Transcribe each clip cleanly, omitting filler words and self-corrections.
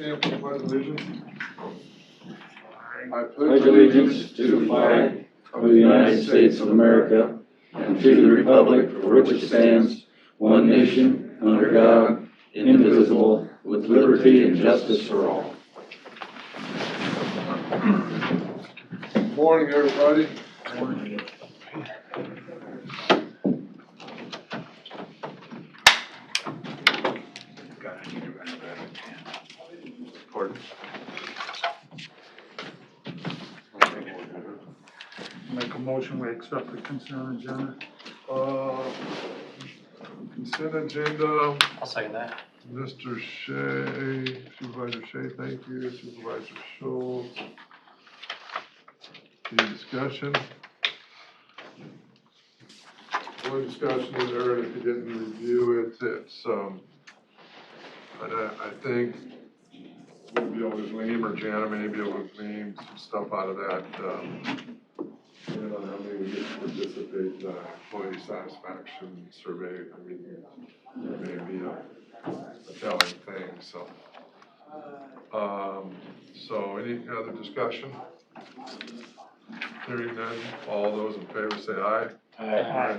stand for the pledge of allegiance? I pledge allegiance to the flag of the United States of America and to the republic for which it stands, one nation, under God, indivisible, with liberty and justice for all. Good morning, everybody. Pardon? Make a motion, we accept the consent agenda. Consent agenda, I'll second that. Mr. Shea, Supervisor Shea, thank you, Supervisor Schultz. Any discussion? One discussion in there, and if you didn't review it, it's, I think we'll be able to glean, or Jana may be able to glean some stuff out of that, depending on how many we get to participate in the employee satisfaction survey. I mean, it may be a telling thing, so. So any other discussion? Hearing none, all those in favor say aye. Aye.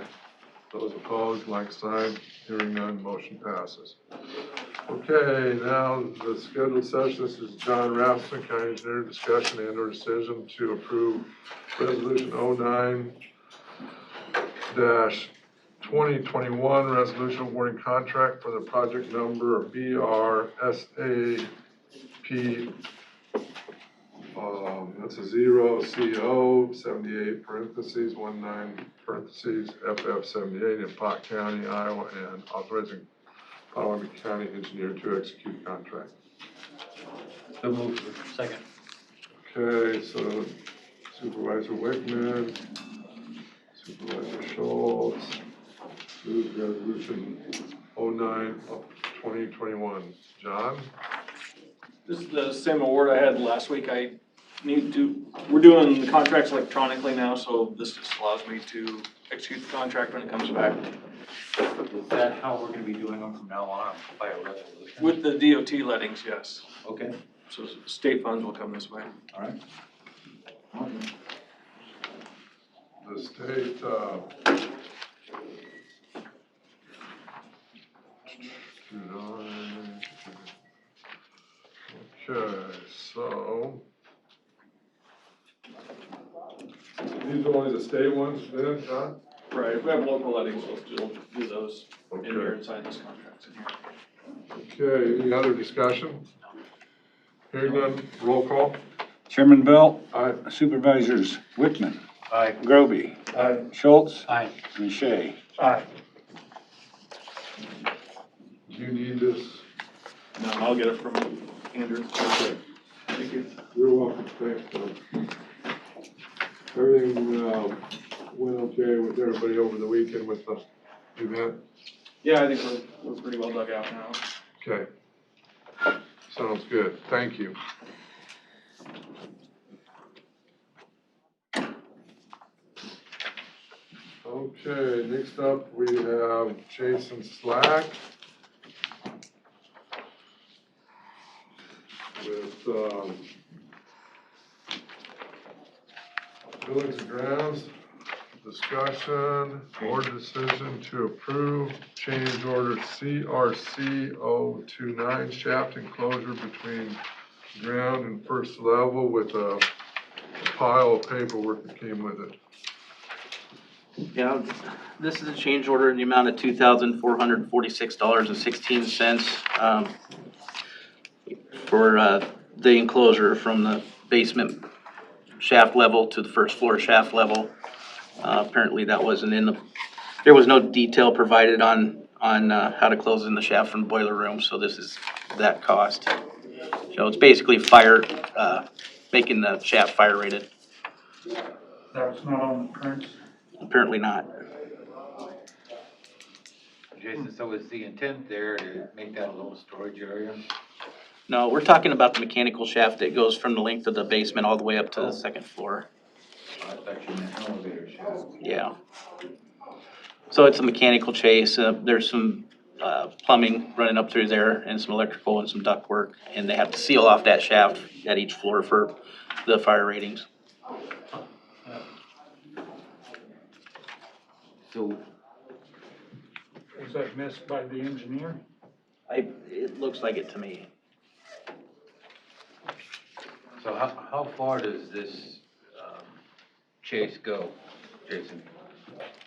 Those opposed, like sign. Hearing none, motion passes. Okay, now the scheduled session, this is John Rasmussen, County Engineer, discussion and or decision to approve Resolution 09-2021, resolution awarding contract for the project number BRSAP, that's a 0CO 78 parentheses 19 parentheses FF 78 in Pot County, Iowa, and authorizing Potawatomi County Engineer to execute contract. So moved. Second. Okay, so Supervisor Wickman, Supervisor Schultz, move resolution 09-2021. John? This is the same award I had last week. We're doing the contracts electronically now, so this just allows me to execute the contract when it comes back. Is that how we're gonna be doing them from now on, by a resolution? With the DOT lettings, yes. Okay, So state funds will come this way. all right. The state, okay, so these are only the state ones then, John? Right, if we have local lettings, we'll do those in here Okay. and sign those contracts in here. Okay, any other discussion? Hearing none, roll call. Chairman Belt, Aye. Supervisors Wickman, Aye. Groby, Aye. Schultz, Aye. and Shea. Aye. Do you need this? No, I'll get it from Andrew. Okay. Thank you. You're welcome, thanks, Tom. Everything, went okay with everybody over the weekend with the event? Yeah, I think we're pretty well dug out now. Okay. Sounds good, thank you. Okay, next up, we have Jason Slack with, buildings and grounds, discussion, board decision to approve change order CRC 029 shaft enclosure between ground and first level with a pile of paperwork that came with it. Yeah, this is a change order in the amount of $2,446.16 for the enclosure from the basement shaft level to the first floor shaft level. Apparently that wasn't there was no detail provided on how to close in the shaft from the boiler room, so this is that cost. So it's basically making the shaft fire rated. That's not on the prints. Apparently not. Jason, so is the intent there to make that a little storage area? No, we're talking about the mechanical shaft that goes from the length of the basement all the way up to the second floor. I thought you meant elevator shaft. Yeah. So it's a mechanical chase. There's some plumbing running up through there and some electrical and some duct work. And they have to seal off that shaft at each floor for the fire ratings. So, Was that missed by the engineer? It looks like it to me. so how far does this, chase go, Jason?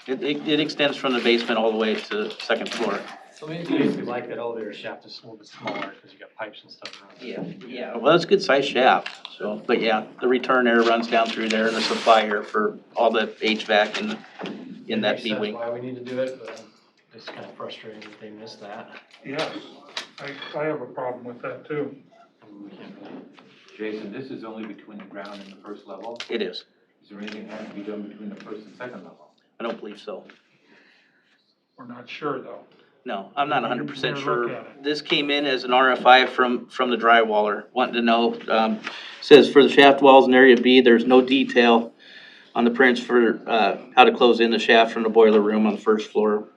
It extends from the basement all the way to the second floor. So maybe you like that elevator shaft is a little bit smaller because you got pipes and stuff around it. Yeah, well, it's a good sized shaft, so, but yeah, the return air runs down through there and the supply air for all the HVAC in that B wing. Makes sense why we need to do it, but it's kind of frustrating that they missed that. Yes, I have a problem with that too. We can't really. Jason, this is only between the ground and the first level? It is. Is there anything that has to be done between the first and second level? I don't believe so. We're not sure though. No, I'm not 100% You're gonna look sure. at it. This came in as an RFI from the drywaller, wanting to know, says for the shaft walls in area B, there's no detail on the prints for, how to close in the shaft from the boiler room on the first floor.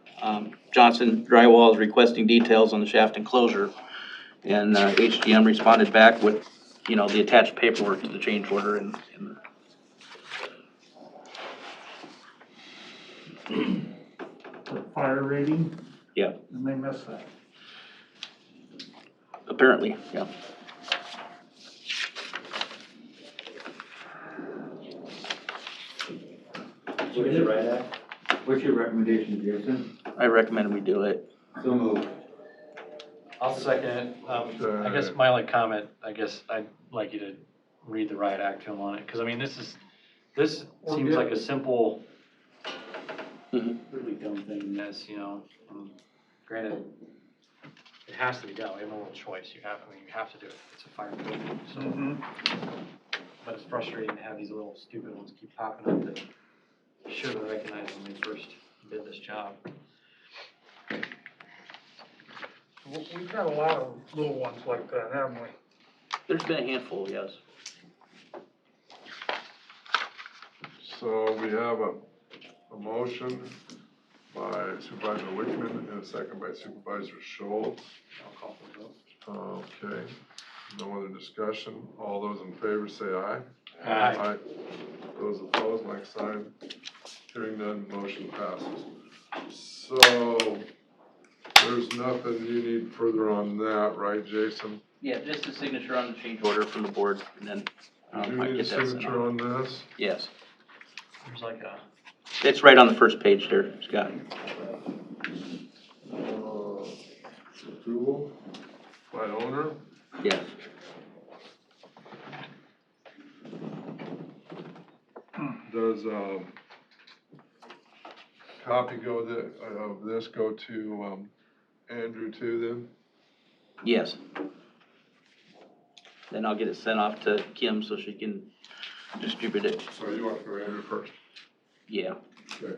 Johnson Drywall is requesting details on the shaft enclosure. And, HGM responded back with, the attached paperwork to the change order and For fire rating, yeah, and they missed that. apparently, yeah. What's your recommendation, Jason? I recommend we do it. So moved. I'll second it. I guess my only comment, I'd like you to read the riot act to them on it, because I mean, this Well, seems yeah. like a simple, Mhm. really dumb thing in this, Granted, it has to be done, we have no real choice, you have to do it, it's a fire building, so. But it's frustrating to have these little stupid ones keep popping up that should have recognized when we first did this job. We've got a lot of little ones like that, haven't we? There's been a handful, yes. So we have a motion by Supervisor Wickman and a second by Supervisor Schultz. I'll call for the vote. Okay, no other discussion. All those in favor say aye. Aye. Those opposed, like sign. Hearing none, motion passes. So, there's nothing you need further on that, right, Jason? Yeah, just a signature on the change order from the board, and then, You do I need a get that sent signature off. on this? Yes, There's like a, it's right on the first page there, Scott. Approval by owner? Yes. Does, copy of this go to, Andrew too then? Yes. Then I'll get it sent off to Kim so she can distribute it. So you want to go Andrew first? Yeah. Okay.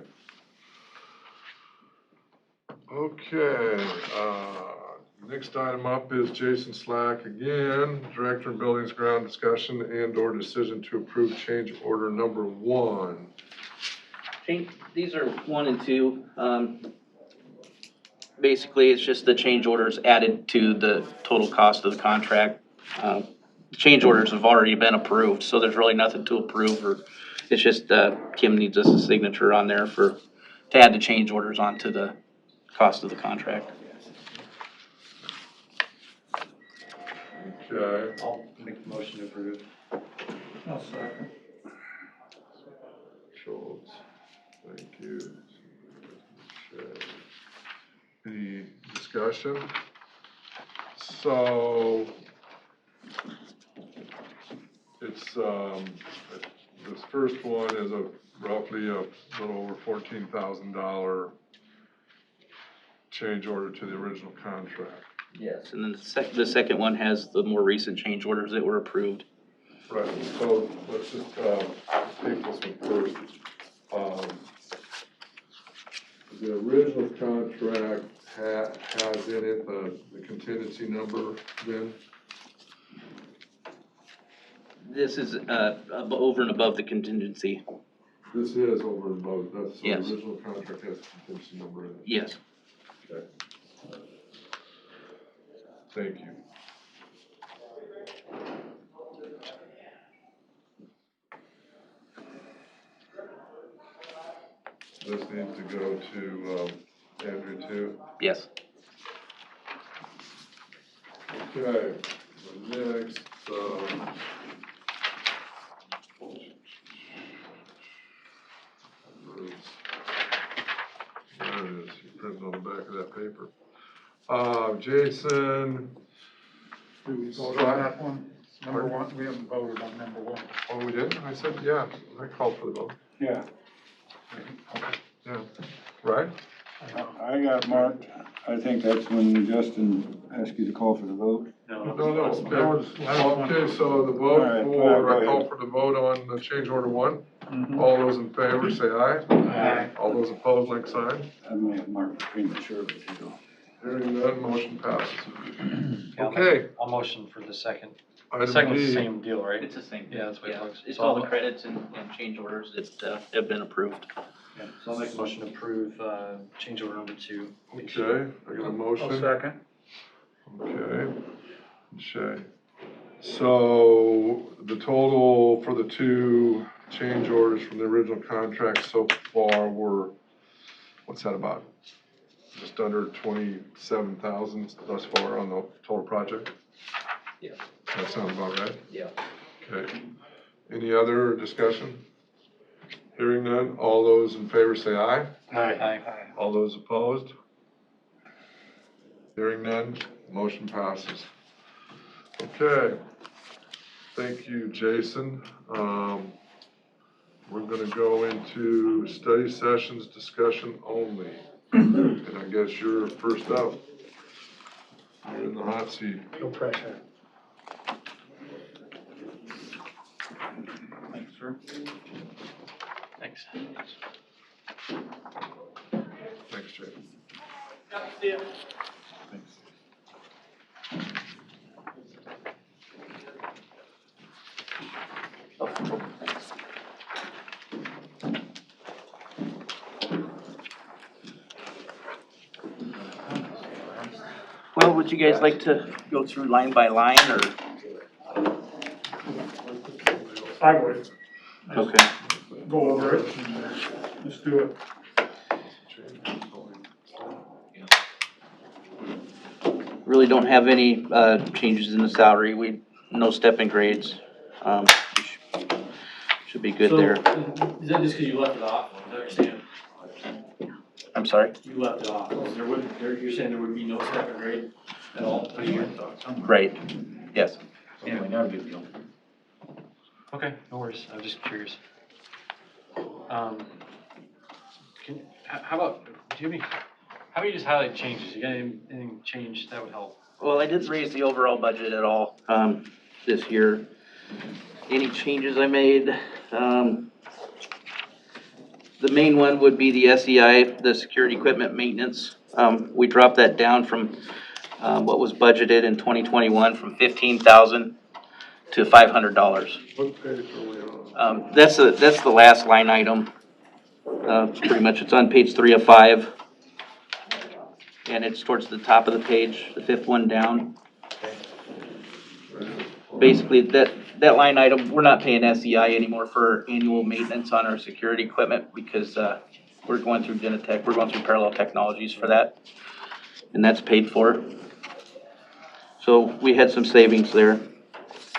Okay, next item up is Jason Slack again, Director of Buildings Ground discussion and/or decision to approve change order number 1. These are 1 and 2. Basically, it's just the change orders added to the total cost of the contract. The change orders have already been approved, so there's really nothing to approve, or it's just, Kim needs us a signature on there to add the change orders onto the cost of the contract. Okay, I'll make the motion to approve. I'll second. Schultz, thank you. Any discussion? So, it's, this first one is roughly a little over $14,000 change order to the original contract. Yes. And then the second one has the more recent change orders that were approved. Right, so let's just, take this one first. The original contract has in it the contingency number then? This is over and above the contingency. This is over and above, that's, so the Yes. original contract has a contingency number in it. Yes. Okay. Thank you. This needs to go to Andrew too. Yes. Okay, the next, there it is, you printed on the back of that paper. Jason. Do we vote on that one? Number one, we haven't voted on number one. Oh, we did? I said, yeah, I called for the vote. Yeah, Yeah, right? I got marked. I think that's when Justin asked you to call for the vote. No, That was okay, so the vote All right, for, go I call ahead. for the vote on the change order one. Mhm. All those in favor say aye. Aye. All those opposed, like sign. I may have marked prematurely too. Hearing none, motion passes. Yeah, Okay, I'll motion for the second. item Second was the D. same deal, right? It's the same. Yeah, that's what it looks. It's So all I'll- the credits and change orders that have been approved. Yeah, so I'll make a motion to approve, change order number 2. Okay, I got a motion. I'll second. Okay, Shay. So the total for the two change orders from the original contract so far were, what's that about? Just under 27,000 thus far on the total project? Yeah. That sounds about right? Yeah. Okay. Any other discussion? Hearing none, all those in favor say aye. Aye. All those opposed? Hearing none, motion passes. Okay. Thank you, Jason. We're gonna go into study sessions, discussion only. And I guess you're first up. You're in the hot seat. No pressure. Thanks, sir. Thanks. Thanks, Jay. Thanks. Well, would you guys like to go through line by line or? I would Okay. go over it. Let's do it. Really don't have any changes in the salary. No stepping grades. Should be good there. Is that just because you left it off? I understand. I'm sorry? You left it off. There would, you're saying there would be no second grade at all? Right. Yes. Anyway, not a big deal. Okay, no worries. I was just curious. How about, do you have any, how about you just highlight changes? You got anything changed that would help? Well, I didn't raise the overall budget at all this year. Any changes I made? The main one would be the SEI, the security equipment maintenance. We dropped that down from what was budgeted in 2021 from $15,000 to $500. What page are we on? That's the last line item. Pretty much, it's on page 3 of 5. And it's towards the top of the page, the fifth one down. Basically, that line item, we're not paying SEI anymore for annual maintenance on our security equipment because we're going through Genetech, we're going through Parallel Technologies for that. And that's paid for. So we had some savings there.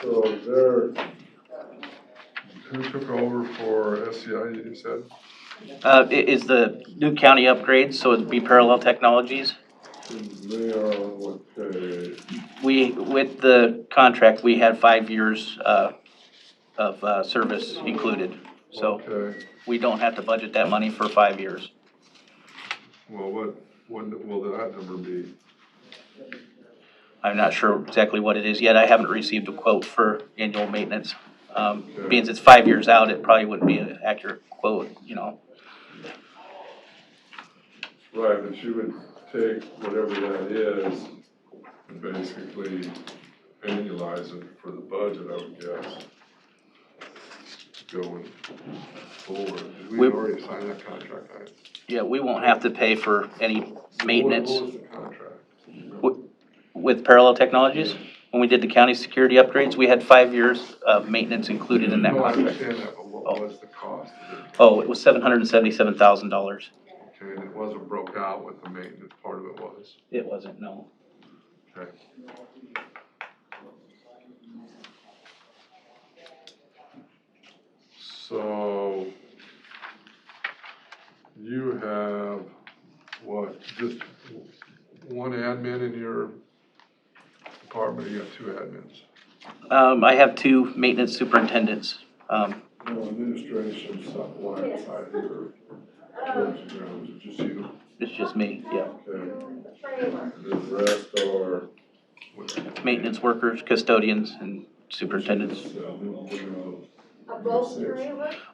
So who took over for SCI, you said? It is the new county upgrades, so it'd be Parallel Technologies. And they are on what page? With the contract, we had 5 years of service included. So Okay, we don't have to budget that money for 5 years. well, when will that number be? I'm not sure exactly what it is yet. I haven't received a quote for annual maintenance. Being it's 5 years out, it probably wouldn't be an accurate quote, you know. Right, but you would take whatever that is and basically annualize it for the budget, I would guess. going forward. Did We- we already sign that contract? Yeah, we won't have to pay for any maintenance What was the contract? with Parallel Technologies. When we did the county security upgrades, we had 5 years of maintenance included in that No, I contract. understand that, but what was the cost of it? Oh, it was $777,000. Okay, and it wasn't broke out what the maintenance part of it was. It wasn't, no. Okay. So you have, what, just one admin in your department, or you got two admins? I have 2 maintenance superintendents. No administration, line side here, roads and grounds, it's just you, It's just me, yeah. okay? The rest are. Maintenance workers, custodians, and superintendents.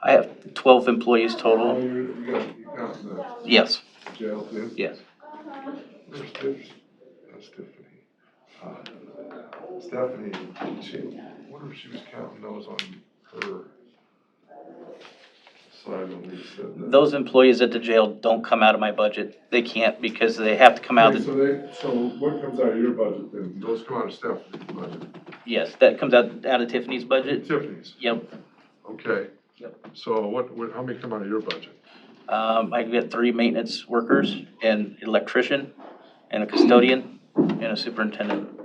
I have 12 employees Oh, total. you got the Yes, jail too? yes. That's Tiffany. Stephanie, I wonder if she was counting those on her side when we said that. Those employees at the jail don't come out of my budget. They can't because they have to come out of, So what comes out of your budget then? Those come out of Stephanie's budget? yes, that comes out of Tiffany's budget. Tiffany's? Yep. Okay. Yep. So how many come out of your budget? I get 3 maintenance workers, an electrician, and a custodian, and a superintendent.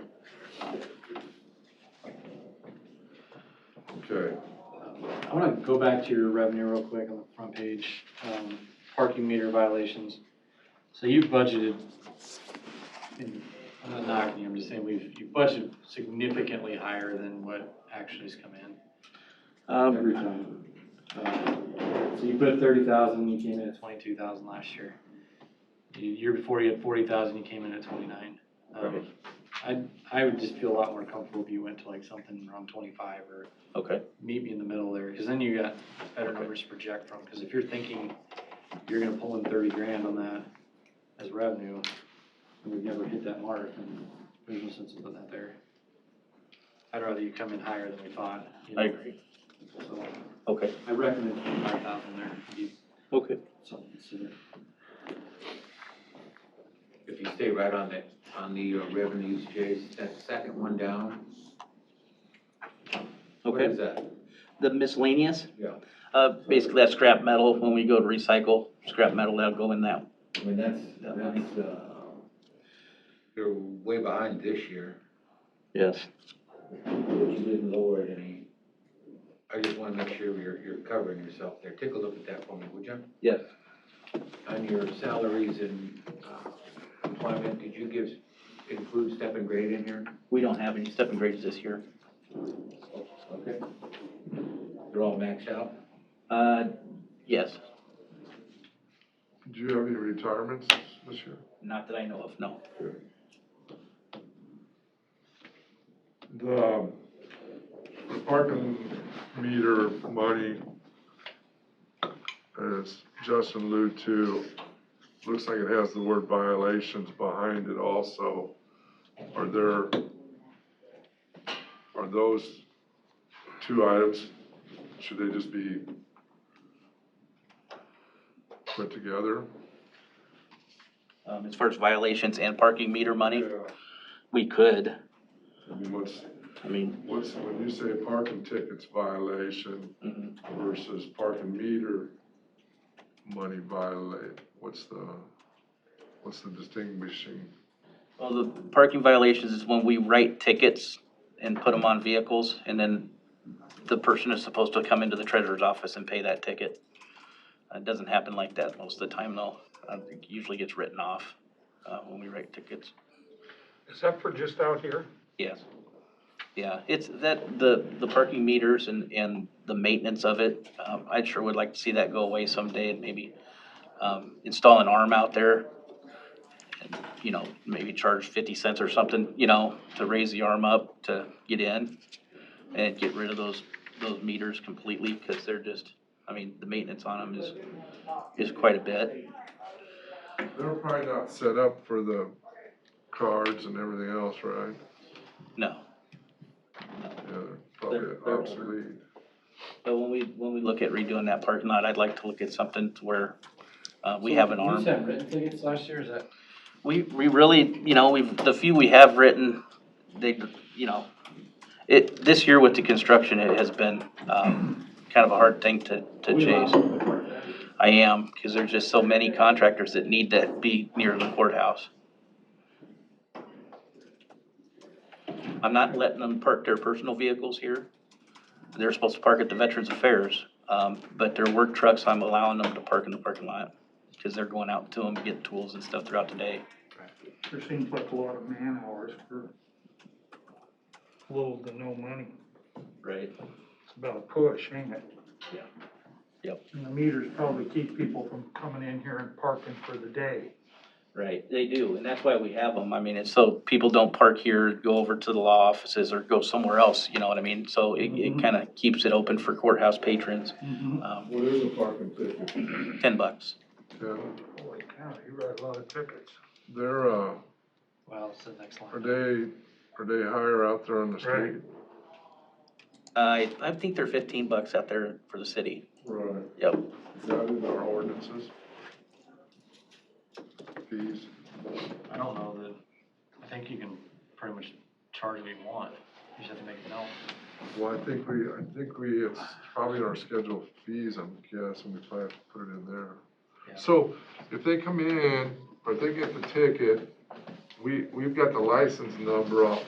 Okay. I wanna go back to your revenue real quick on the front page, parking meter violations. So you budgeted, and I'm not knocking you, I'm just saying you budgeted significantly higher than what actually has come in. Every time. So you put 30,000, you came in at 22,000 last year. The year before you had 40,000, you came in at 29. I would just feel a lot more comfortable if you went to like something around 25 or Okay. meet me in the middle there, because then you got better numbers to project from. Because if you're thinking you're gonna pull in 30 grand on that as revenue, and we've never hit that mark, and there's no sense in putting that there. I'd rather you come in higher than we thought. You know? I agree. So Okay. I recommend 25,000 there. Be Okay. something to consider. If you stay right on the revenues, Jay, that second one down. What is Okay. that? The miscellaneous? Yeah. Basically that's scrap metal. When we go to recycle scrap metal, that'll go in that. I mean, that's, you're way behind this year, Yes. but you didn't lower it any. I just wanna make sure you're covering yourself there. Take a look at that for me, would you? Yes. On your salaries and employment, did you include step and grade in here? We don't have any step and grades this year. Okay. They're all maxed out? Yes. Do you have any retirements this year? Not that I know of, no. The parking meter money, as Justin alluded to, looks like it has the word violations behind it also. Are those 2 items, should they just be put together? As far as violations and parking meter money, Yeah. we could. I mean, I mean, when you say parking tickets violation mhm. versus parking meter money violate, what's the distinguishing? Well, the parking violations is when we write tickets and put them on vehicles, and then the person is supposed to come into the treasurer's office and pay that ticket. It doesn't happen like that most of the time, though. It usually gets written off when we write tickets. Is that for just out here? Yes. Yeah, it's that, the parking meters and the maintenance of it, I sure would like to see that go away someday and maybe install an arm out there. And, you know, maybe charge 50 cents or something, you know, to raise the arm up to get in and get rid of those meters completely, because they're just, I mean, the maintenance on them is quite a bit. They're probably not set up for the cards and everything else, right? No. Yeah, they're probably They're obsolete. But when we look at redoing that parking lot, I'd like to look at something to where, we have an You arm. sent written tickets last year, is that? We really, the few we have written, they, this year with the construction, it has been, kind of a hard thing to chase. I am, because there's just so many contractors that need to be near the courthouse. I'm not letting them park their personal vehicles here. They're supposed to park at the Veterans Affairs, but their work trucks, I'm allowing them to park in the parking lot, because they're going out to them to get tools and stuff throughout the day. There seems like a lot of man hours for little to no money. Right. It's about a push, ain't it? Yeah. Yep. And the meters probably keep people from coming in here and parking for the day. Right, they do, and that's why we have them. I mean, it's so people don't park here, go over to the law offices or go somewhere else, you know what I mean? So it kind of keeps it open for courthouse patrons. What is a parking ticket? $10. Yeah, Holy cow, you write a lot of tickets. they're, Well, it's the next line. are they higher out there on the street? I think they're $15 out there for the city. Right. Yep. Is that in our ordinances? Fees? I don't know that, I think you can pretty much charge what you want, you just have to make it known. Well, I think it's probably in our schedule of fees, I'm guessing, we probably have to put it in there. Yeah. So if they come in, or if they get the ticket, we've got the license number off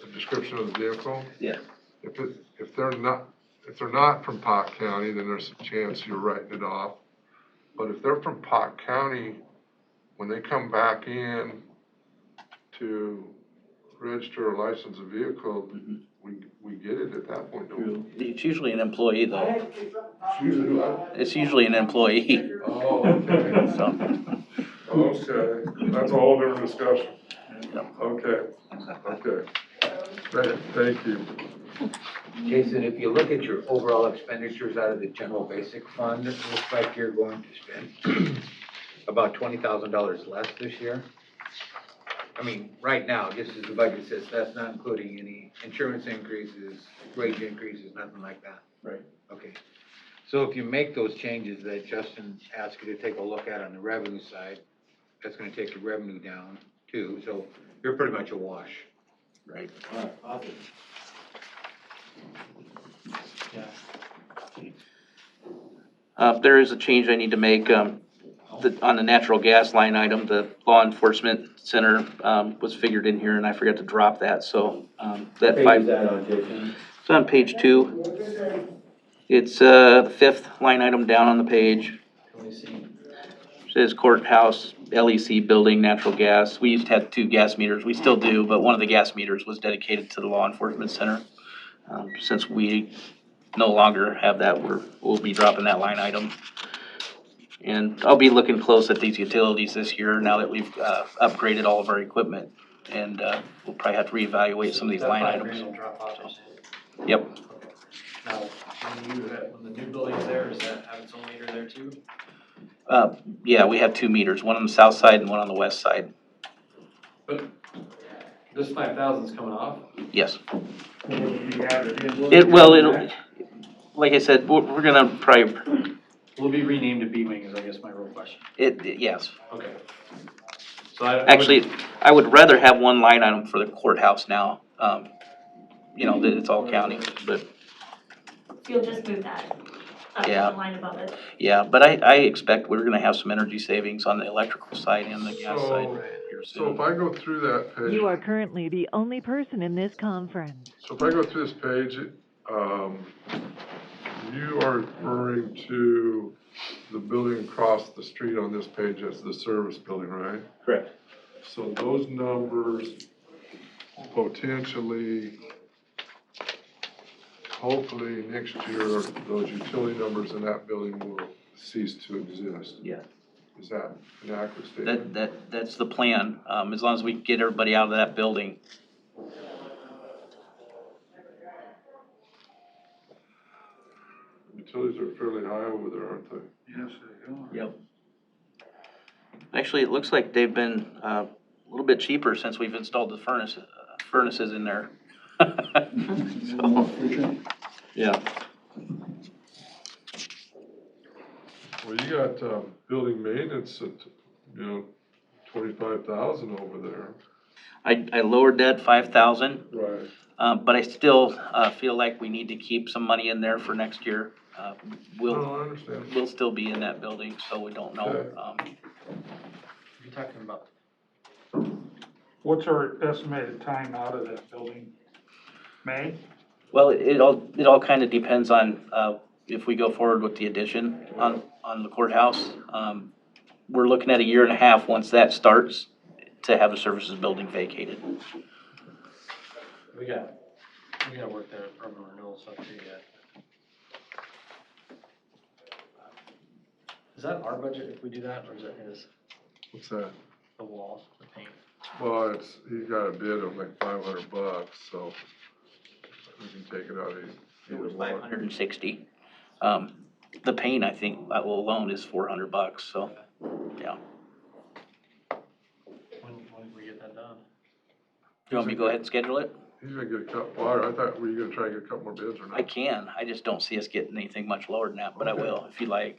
the description of the vehicle. Yeah. If they're not from Pot County, then there's a chance you're writing it off. But if they're from Pot County, when they come back in to register or license a vehicle, we get it at that point, don't we? It's usually an employee though. Usually, It's usually an employee. oh, okay. So, Okay, that's a whole different discussion. Yep. Okay. Thank you. Jason, if you look at your overall expenditures out of the general basic fund, it looks like you're going to spend about $20,000 less this year. I mean, right now, just as the budget says, that's not including any insurance increases, wage increases, nothing like that. Right. Okay. So if you make those changes that Justin asked you to take a look at on the revenue side, that's gonna take your revenue down too, so you're pretty much a wash. Right. Awesome. Yeah. There is a change I need to make, on the natural gas line item, the law enforcement center, was figured in here and I forgot to drop that, so, that five. It's on page 2. It's, the 5th line item down on the page. Let me see. Says courthouse, LEC building, natural gas. We used to have 2 gas meters, we still do, but one of the gas meters was dedicated to the law enforcement center. Since we no longer have that, we'll be dropping that line item. And I'll be looking close at these utilities this year now that we've upgraded all of our equipment. And we'll probably have to reevaluate some of these That line $5 items. grand will drop off, you're saying? Yep. Okay. Now, when the new building's there, does that have its own meter there too? Yeah, we have 2 meters, one on the south side and one on the west side. But this 5,000's coming off? Yes. Will it be added in? It'll, like I said, we're gonna probably, Will it be renamed to B-Wing is I guess my real question. yes. Okay. So I Actually, I would rather have one line item for the courthouse now. That it's all county, but You'll just move that up to Yeah. the line above it. yeah, but I expect we're gonna have some energy savings on the electrical side and the gas side here So if soon. I go through that page. You are currently the only person in this conference. So if I go through this page, you are referring to the building across the street on this page as the service building, right? Correct. So those numbers potentially, hopefully next year, those utility numbers in that building will cease to exist. Yeah. Is that an accurate statement? That's the plan, as long as we get everybody out of that building. Utilities are fairly high over there, aren't they? Yes, they are. Yep. Actually, it looks like they've been, a little bit cheaper since we've installed the furnaces in there. So, yeah. got, building maintenance at, 25,000 over there. I lowered that 5,000, Right. but I still, feel like we need to keep some money in there for next year. We'll, No, I understand. we'll still be in that building, so we don't know. Okay. You're talking about, What's our estimated time out of that building? May? Well, it all kind of depends on, if we go forward with the addition on the courthouse. We're looking at a year and a half once that starts to have the services building vacated. we gotta work the urban renewal stuff too yet. Is that our budget if we do that, or is that his, What's that? the wall, the paint? Well, he got a bid of like $500, so we can take it out of It was either one. 560. The paint, I think, that alone is $400, so, yeah. When can we get that done? You want me to go ahead and schedule it? He's gonna get a couple, I thought, were you gonna try to get a couple more bids or not? I can, I just don't see us getting anything much lower than that, but I will, if you like.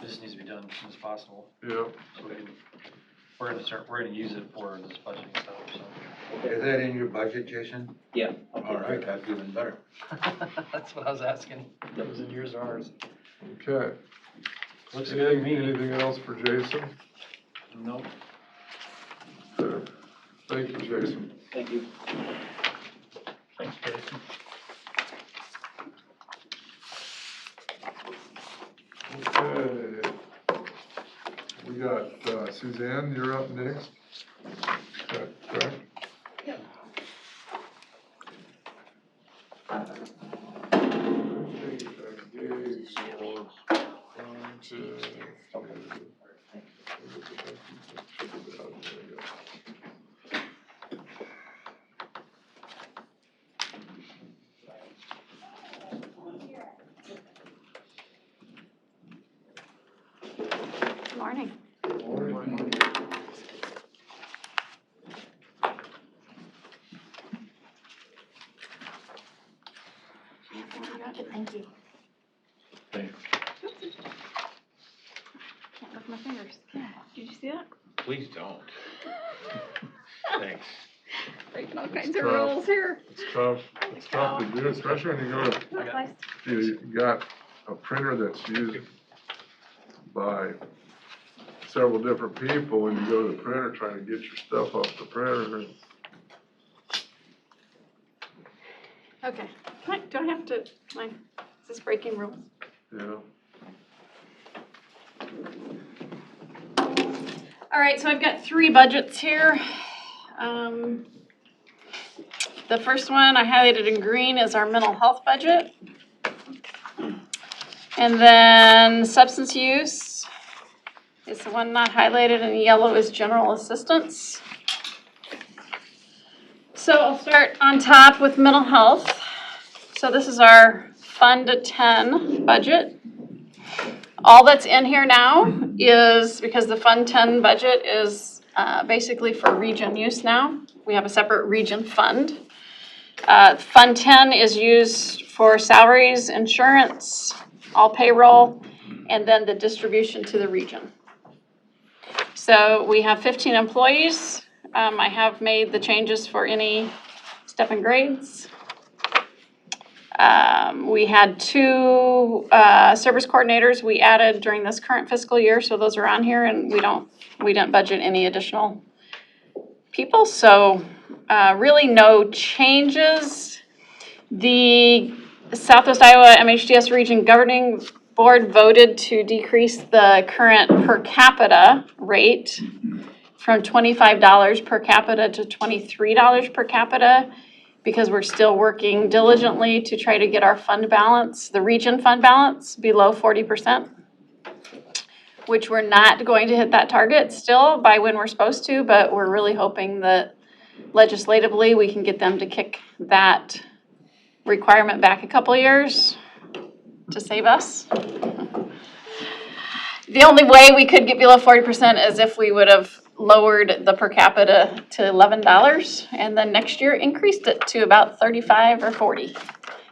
This needs to be done as soon as possible, Yeah, so we're gonna use it for this budgeting stuff, so. Is that in your budget, Jason? Yeah. All right, that's even better. That's what I was asking, if it was in yours or ours. okay. Looks good to me. Anything else for Jason? Nope. Okay. Thank you, Jason. Thank you. Thanks, Jason. Okay. We got, Suzanne, you're up next. Is that correct? Morning. Thank you. Thanks. Can't lift my fingers. Did you see that? Please don't. Thanks. Breaking all kinds It's of tough. rules here. It's tough to do, especially when you go to, Nice. you got a printer that's used by several different people, and you go to the printer trying to get your stuff off the printer, and Okay. Do I have to, is this breaking rules? yeah. All right, so I've got 3 budgets here. The first one I highlighted in green is our mental health budget. And then substance use is the one not highlighted, and yellow is general assistance. So I'll start on top with mental health. So this is our Fund 10 budget. All that's in here now is, because the Fund 10 budget is basically for region use now. We have a separate region fund. Fund 10 is used for salaries, insurance, all payroll, and then the distribution to the region. So we have 15 employees. I have made the changes for any step and grades. We had 2 service coordinators we added during this current fiscal year, so those are on here, and we didn't budget any additional people, so really no changes. The Southwest Iowa MHDS Region Governing Board voted to decrease the current per capita rate from $25 per capita to $23 per capita, because we're still working diligently to try to get our fund balance, the region fund balance, below 40%, which we're not going to hit that target still by when we're supposed to, but we're really hoping that legislatively we can get them to kick that requirement back a couple years to save us. The only way we could get below 40% is if we would have lowered the per capita to $11 and then next year increased it to about 35 or 40.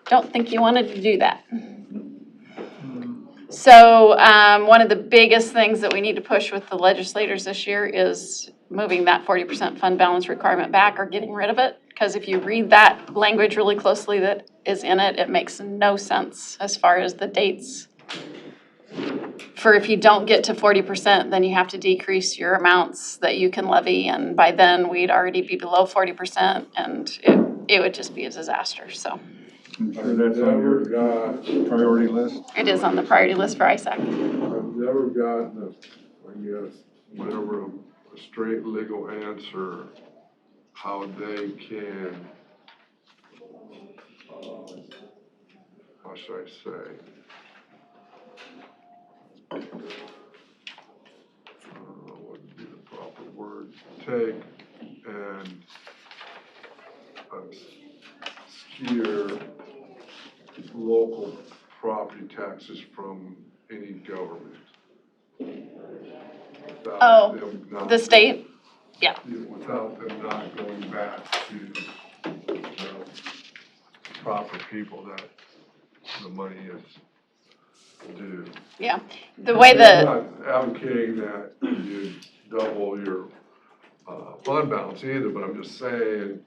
Don't think you wanted to do that. So, one of the biggest things that we need to push with the legislators this year is moving that 40% fund balance requirement back or getting rid of it. Because if you read that language really closely that is in it, it makes no sense as far as the dates. For if you don't get to 40%, then you have to decrease your amounts that you can levy. And by then, we'd already be below 40%, and it would just be a disaster, so. I'm sure that's on your priority list. It is on the priority list for ISAC. I've never gotten whatever a straight legal answer, how they can, how should I say? What would be the proper word? Take and steer local property taxes from any government. Without Oh, them not- the state? Yeah. Without them not going back to the proper people that the money is due. Yeah, the way I'm the, not advocating that you double your fund balance either, but I'm just saying,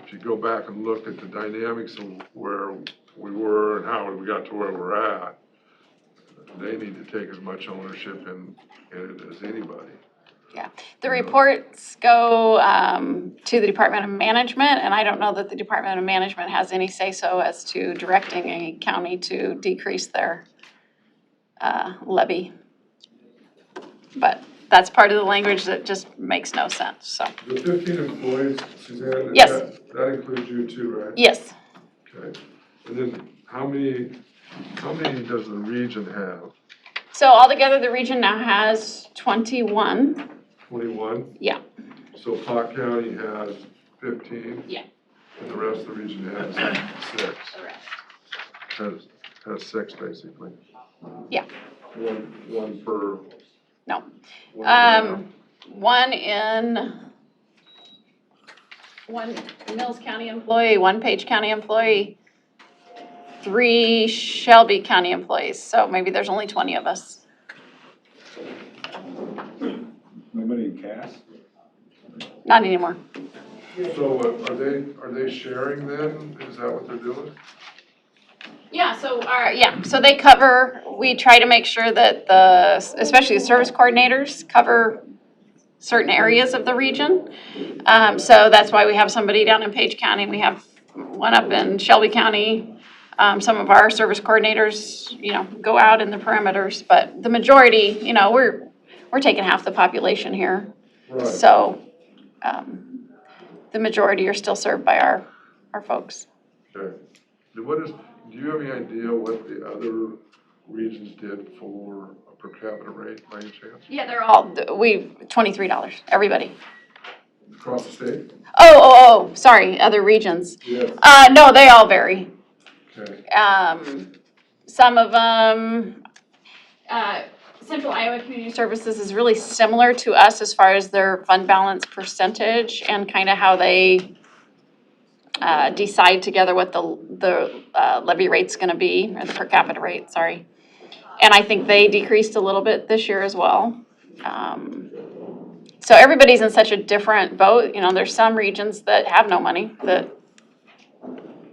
if you go back and look at the dynamics of where we were and how we got to where we're at, they need to take as much ownership in it as anybody. yeah, the reports go to the Department of Management, and I don't know that the Department of Management has any say-so as to directing a county to decrease their levy. But that's part of the language that just makes no sense, so. The 15 employees, Suzanne, Yes. that includes you too, right? Yes, Okay. And then how many does the region have? so altogether, the region now has 21. 21? Yeah. So Pot County has 15? Yeah. And the rest of the region has 6? Has 6, basically? Yeah. One per? No. One One Mills County employee, one Page County employee, 3 Shelby County employees, so maybe there's only 20 of us. Nobody in Cass? Not anymore. So are they sharing then? Is that what they're doing? Yeah, so they cover, we try to make sure that especially the service coordinators cover certain areas of the region. So that's why we have somebody down in Page County, we have one up in Shelby County. Some of our service coordinators, go out in the perimeters, but the majority, we're taking half the population here. Right. So, the majority are still served by our folks. Okay. Do you have any idea what the other regions did for a per capita rate by any chance? Yeah, they're all, $23, everybody. Across the state? Sorry, other regions. Yes. No, they all vary. Okay. Some of them, Central Iowa Community Services is really similar to us as far as their fund balance percentage and kind of how they decide together what the levy rate's gonna be, or the per capita rate, sorry. And I think they decreased a little bit this year as well. So everybody's in such a different boat, there's some regions that have no money that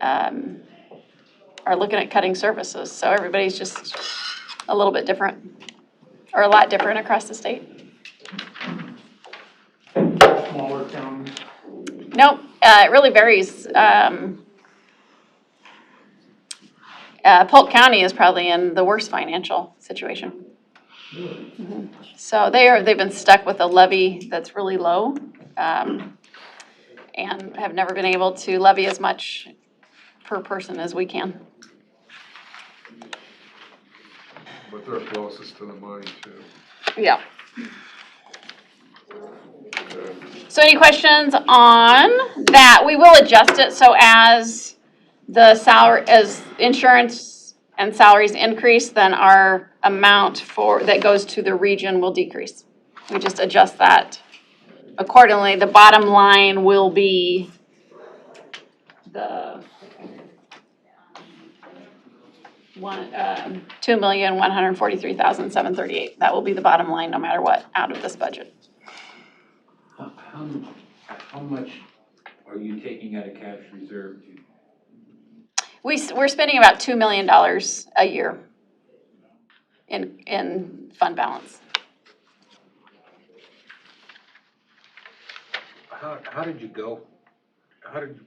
are looking at cutting services, so everybody's just a little bit different, or a lot different across the state. Smaller counties. Nope, it really varies. Polk County is probably in the worst financial situation. Mhm. So they've been stuck with a levy that's really low, and have never been able to levy as much per person as we can. But they're closest to the money too. Yeah. Okay. So any questions on that? We will adjust it so as as insurance and salaries increase, then our amount that goes to the region will decrease. We just adjust that accordingly. The bottom line will be the $2,143,738. That will be the bottom line, no matter what, out of this budget. How much are you taking out of cash reserve to? We're spending about $2 million a year in fund balance. How did you go?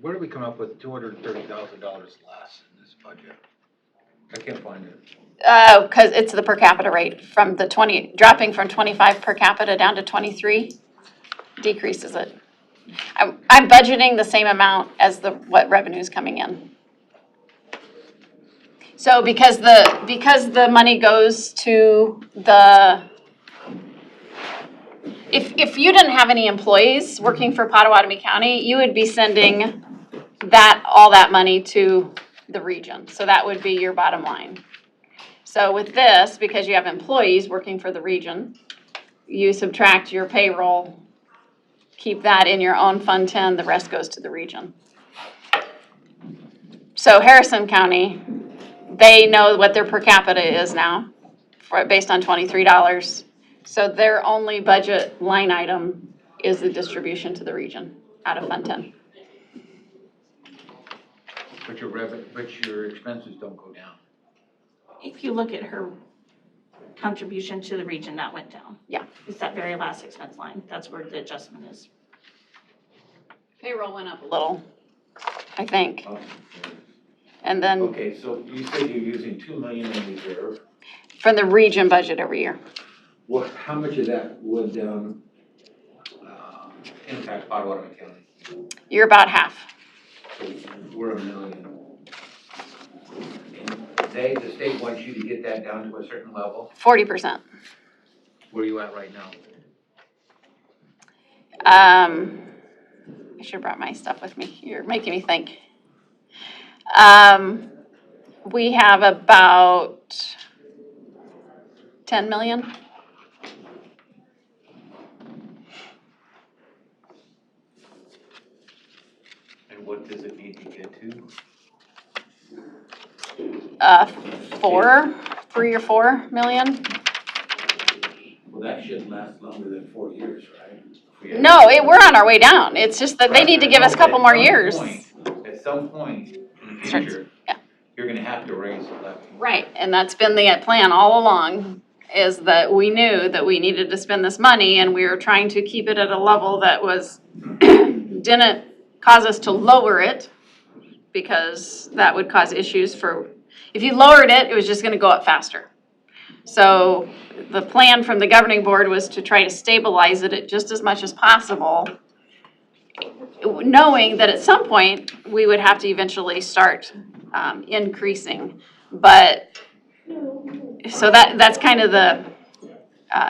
Where did we come up with $230,000 less in this budget? I can't find it. Because it's the per capita rate from the dropping from 25 per capita down to 23 decreases it. I'm budgeting the same amount as what revenue is coming in. So because the money goes to if you didn't have any employees working for Pottawatomie County, you would be sending all that money to the region. So that would be your bottom line. So with this, because you have employees working for the region, you subtract your payroll, keep that in your own Fund 10, the rest goes to the region. So Harrison County, they know what their per capita is now, based on $23. So their only budget line item is the distribution to the region out of Fund 10. But your expenses don't go down. If you look at her contribution to the region, that went down. Yeah. It's that very last expense line. That's where the adjustment is. Payroll went up a little, I think. Oh, And then okay, so you said you're using $2 million in reserve. from the region budget every year. Well, how much of that would impact Pottawatomie County? You're about half. So we're $1 million. And the state wants you to get that down to a certain level. 40%. Where are you at right now? I should have brought my stuff with me. You're making me think. We have about 10 million. And what does it need to get to? 3 or 4 million. Well, that should last longer than 4 years, right? No, we're on our way down. It's just that they need to give us a couple more years. At some point in the future, Yeah. you're gonna have to raise the levy. Right, and that's been the plan all along, is that we knew that we needed to spend this money, and we were trying to keep it at a level that didn't cause us to lower it, because that would cause issues if you lowered it, it was just gonna go up faster. So the plan from the governing board was to try to stabilize it at just as much as possible, knowing that at some point, we would have to eventually start increasing. But, so that's kind of the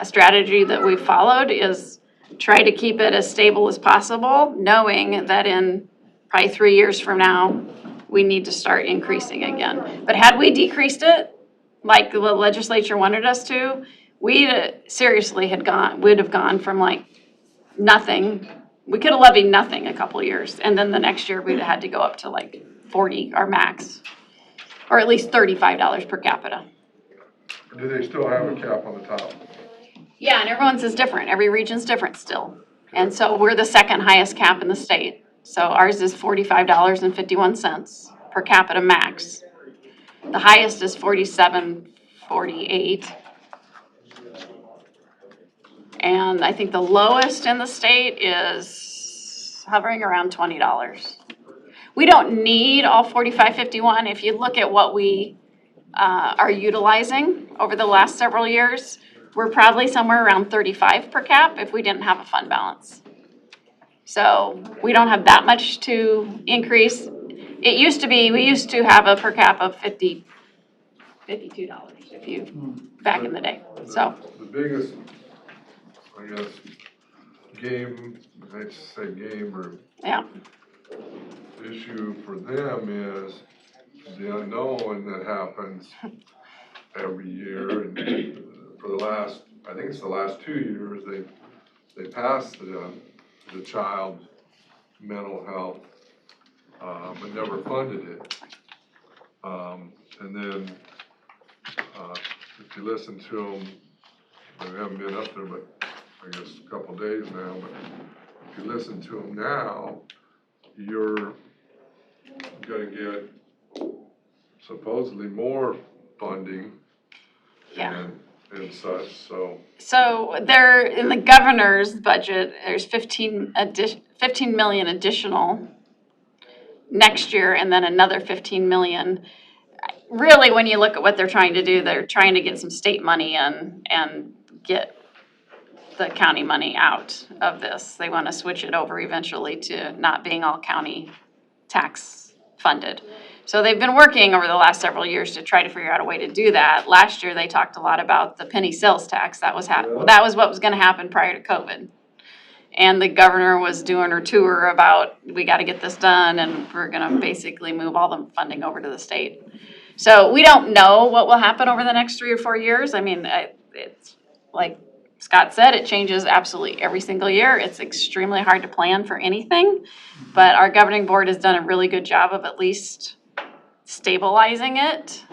strategy that we followed, is try to keep it as stable as possible, knowing that in probably 3 years from now, we need to start increasing again. But had we decreased it, like the legislature wanted us to, we seriously would have gone from like nothing. We could have levied nothing a couple years, and then the next year we'd have had to go up to like 40, our max, or at least $35 per capita. Or do they still have a cap on the top? Yeah, and everyone's is different. Every region's different still. And so we're the second highest cap in the state. So ours is $45.51 per capita max. The highest is $47.48. And I think the lowest in the state is hovering around $20. We don't need all $45.51. If you look at what we are utilizing over the last several years, we're probably somewhere around 35 per cap if we didn't have a fund balance. So we don't have that much to increase. We used to have a per cap of $52 back in the day, so. The biggest, I guess, I hate to say game or Yeah. issue for them is the unknown that happens every year. And for the last, I think it's the last 2 years, they passed the child mental health, but never funded it. And then if you listen to them, I haven't been up there, but I guess a couple days now, but if you listen to them now, you're gonna get supposedly more funding Yeah. and such, so. So there, in the governor's budget, there's 15 million additional next year, and then another 15 million. Really, when you look at what they're trying to do, they're trying to get some state money in and get the county money out of this. They want to switch it over eventually to not being all county tax funded. So they've been working over the last several years to try to figure out a way to do that. Last year, they talked a lot about the penny sales tax. That was that was what was gonna happen prior to COVID. And the governor was doing her tour about, we gotta get this done, and we're gonna basically move all the funding over to the state. So we don't know what will happen over the next 3 or 4 years. I mean, it's, like Scott said, it changes absolutely every single year. It's extremely hard to plan for anything. But our governing board has done a really good job of at least stabilizing it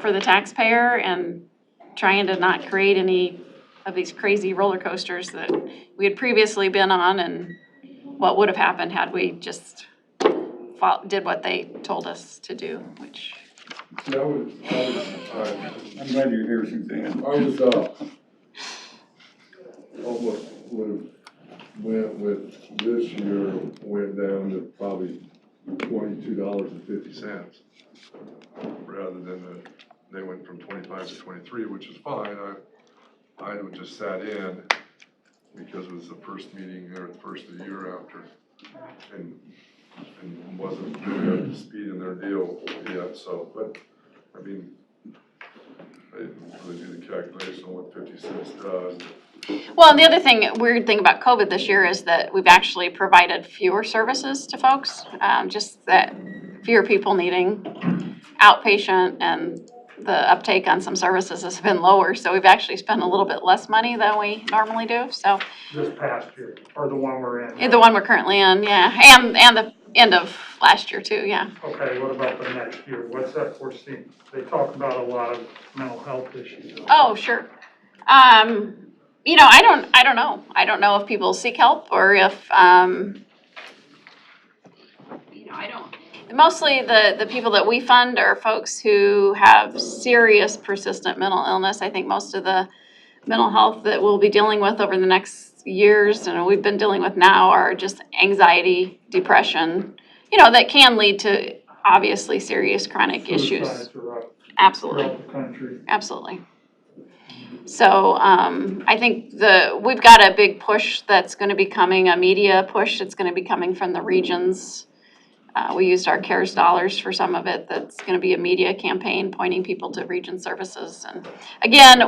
for the taxpayer and trying to not create any of these crazy roller coasters that we had previously been on, and what would have happened had we just did what they told us to do, which. I'm glad you're here, Suzanne. I was, almost went with this year, went down to probably $22.50. Rather than they went from 25 to 23, which is fine. I would just sat in because it was the first meeting there, the first of the year after, and wasn't really up to speed in their deal yet, so, but, I mean, I didn't really do the calculation on what 50 cents does. Well, and the other weird thing about COVID this year is that we've actually provided fewer services to folks, just that fewer people needing outpatient, and the uptake on some services has been lower, so we've actually spent a little bit less money than we normally do, so. This past year, or the one we're in? The one we're currently in, yeah, and the end of last year too, yeah. Okay, what about the next year? What's that foreseen? They talk about a lot of mental health issues. Oh, sure. You know, I don't know. I don't know if people seek help or if, you know, I don't. Mostly the people that we fund are folks who have serious persistent mental illness. I think most of the mental health that we'll be dealing with over the next years, and we've been dealing with now, are just anxiety, depression, you know, that can lead to obviously serious chronic issues. Suicides are up Absolutely. throughout the country. Absolutely. So I think we've got a big push that's going to be coming, a media push that's going to be coming from the regions. We used our CARES dollars for some of it. That's going to be a media campaign pointing people to region services. And again,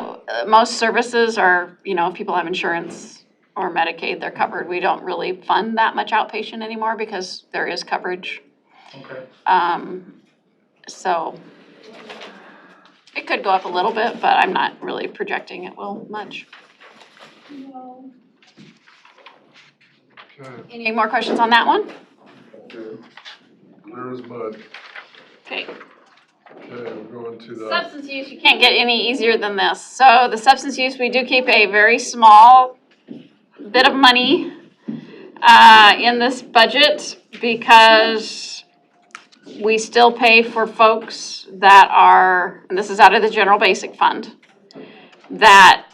most services are, you know, if people have insurance or Medicaid, they're covered. We don't really fund that much outpatient anymore because there is coverage. Okay. So it could go up a little bit, but I'm not really projecting it will much. Okay, Any more questions on that one? okay. Clear as mud. Okay. Okay, we're going to the. Substance use, you can't get any easier than this. So the substance use, we do keep a very small bit of money in this budget because we still pay for folks that are, and this is out of the general basic fund, that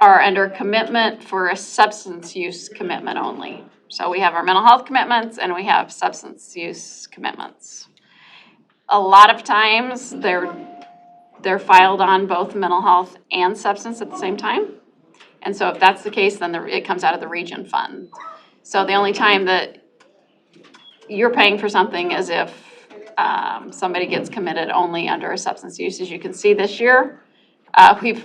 are under commitment for a substance use commitment only. So we have our mental health commitments and we have substance use commitments. A lot of times they're filed on both mental health and substance at the same time. And so if that's the case, then it comes out of the region fund. So the only time that you're paying for something is if somebody gets committed only under a substance use. As you can see this year, we've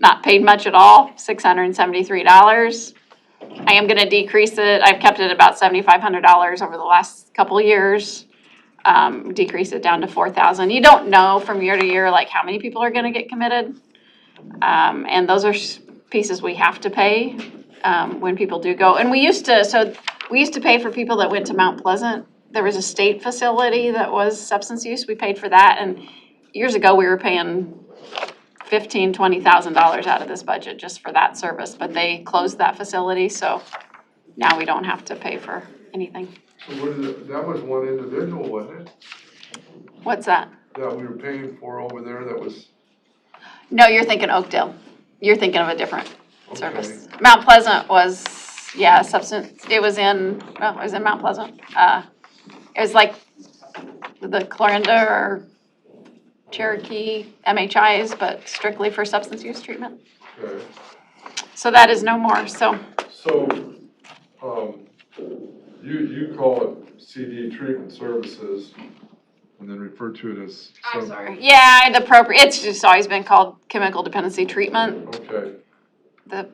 not paid much at all, $673. I am gonna decrease it. I've kept it about $7,500 over the last couple of years. Decrease it down to $4,000. You don't know from year to year, like how many people are gonna get committed. And those are pieces we have to pay when people do go. And we used to pay for people that went to Mount Pleasant. There was a state facility that was substance use. We paid for that. And years ago, we were paying $20,000 out of this budget just for that service, but they closed that facility, so now we don't have to pay for anything. So what is it, that was one individual, wasn't it? What's that? That we were paying for over there that was, No, you're thinking Oakdale. You're thinking of a different okay. service. Mount Pleasant was, yeah, it was in Mount Pleasant. It was like the Clarinda or Cherokee MHIs, but strictly for substance use treatment. Okay. So that is no more, so. So, you call it CD treatment services and then refer to it as. I'm sorry. Yeah, it's just always been called chemical dependency treatment. Okay, The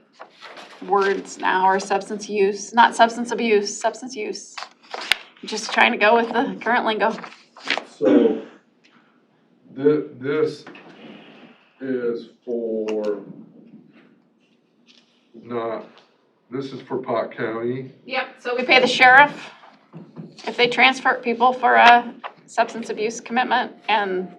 words now are substance use, not substance abuse, substance use. Just trying to go with the current lingo. so this is for this is for Pot County. Yep, so we pay the sheriff if they transfer people for a substance abuse commitment, and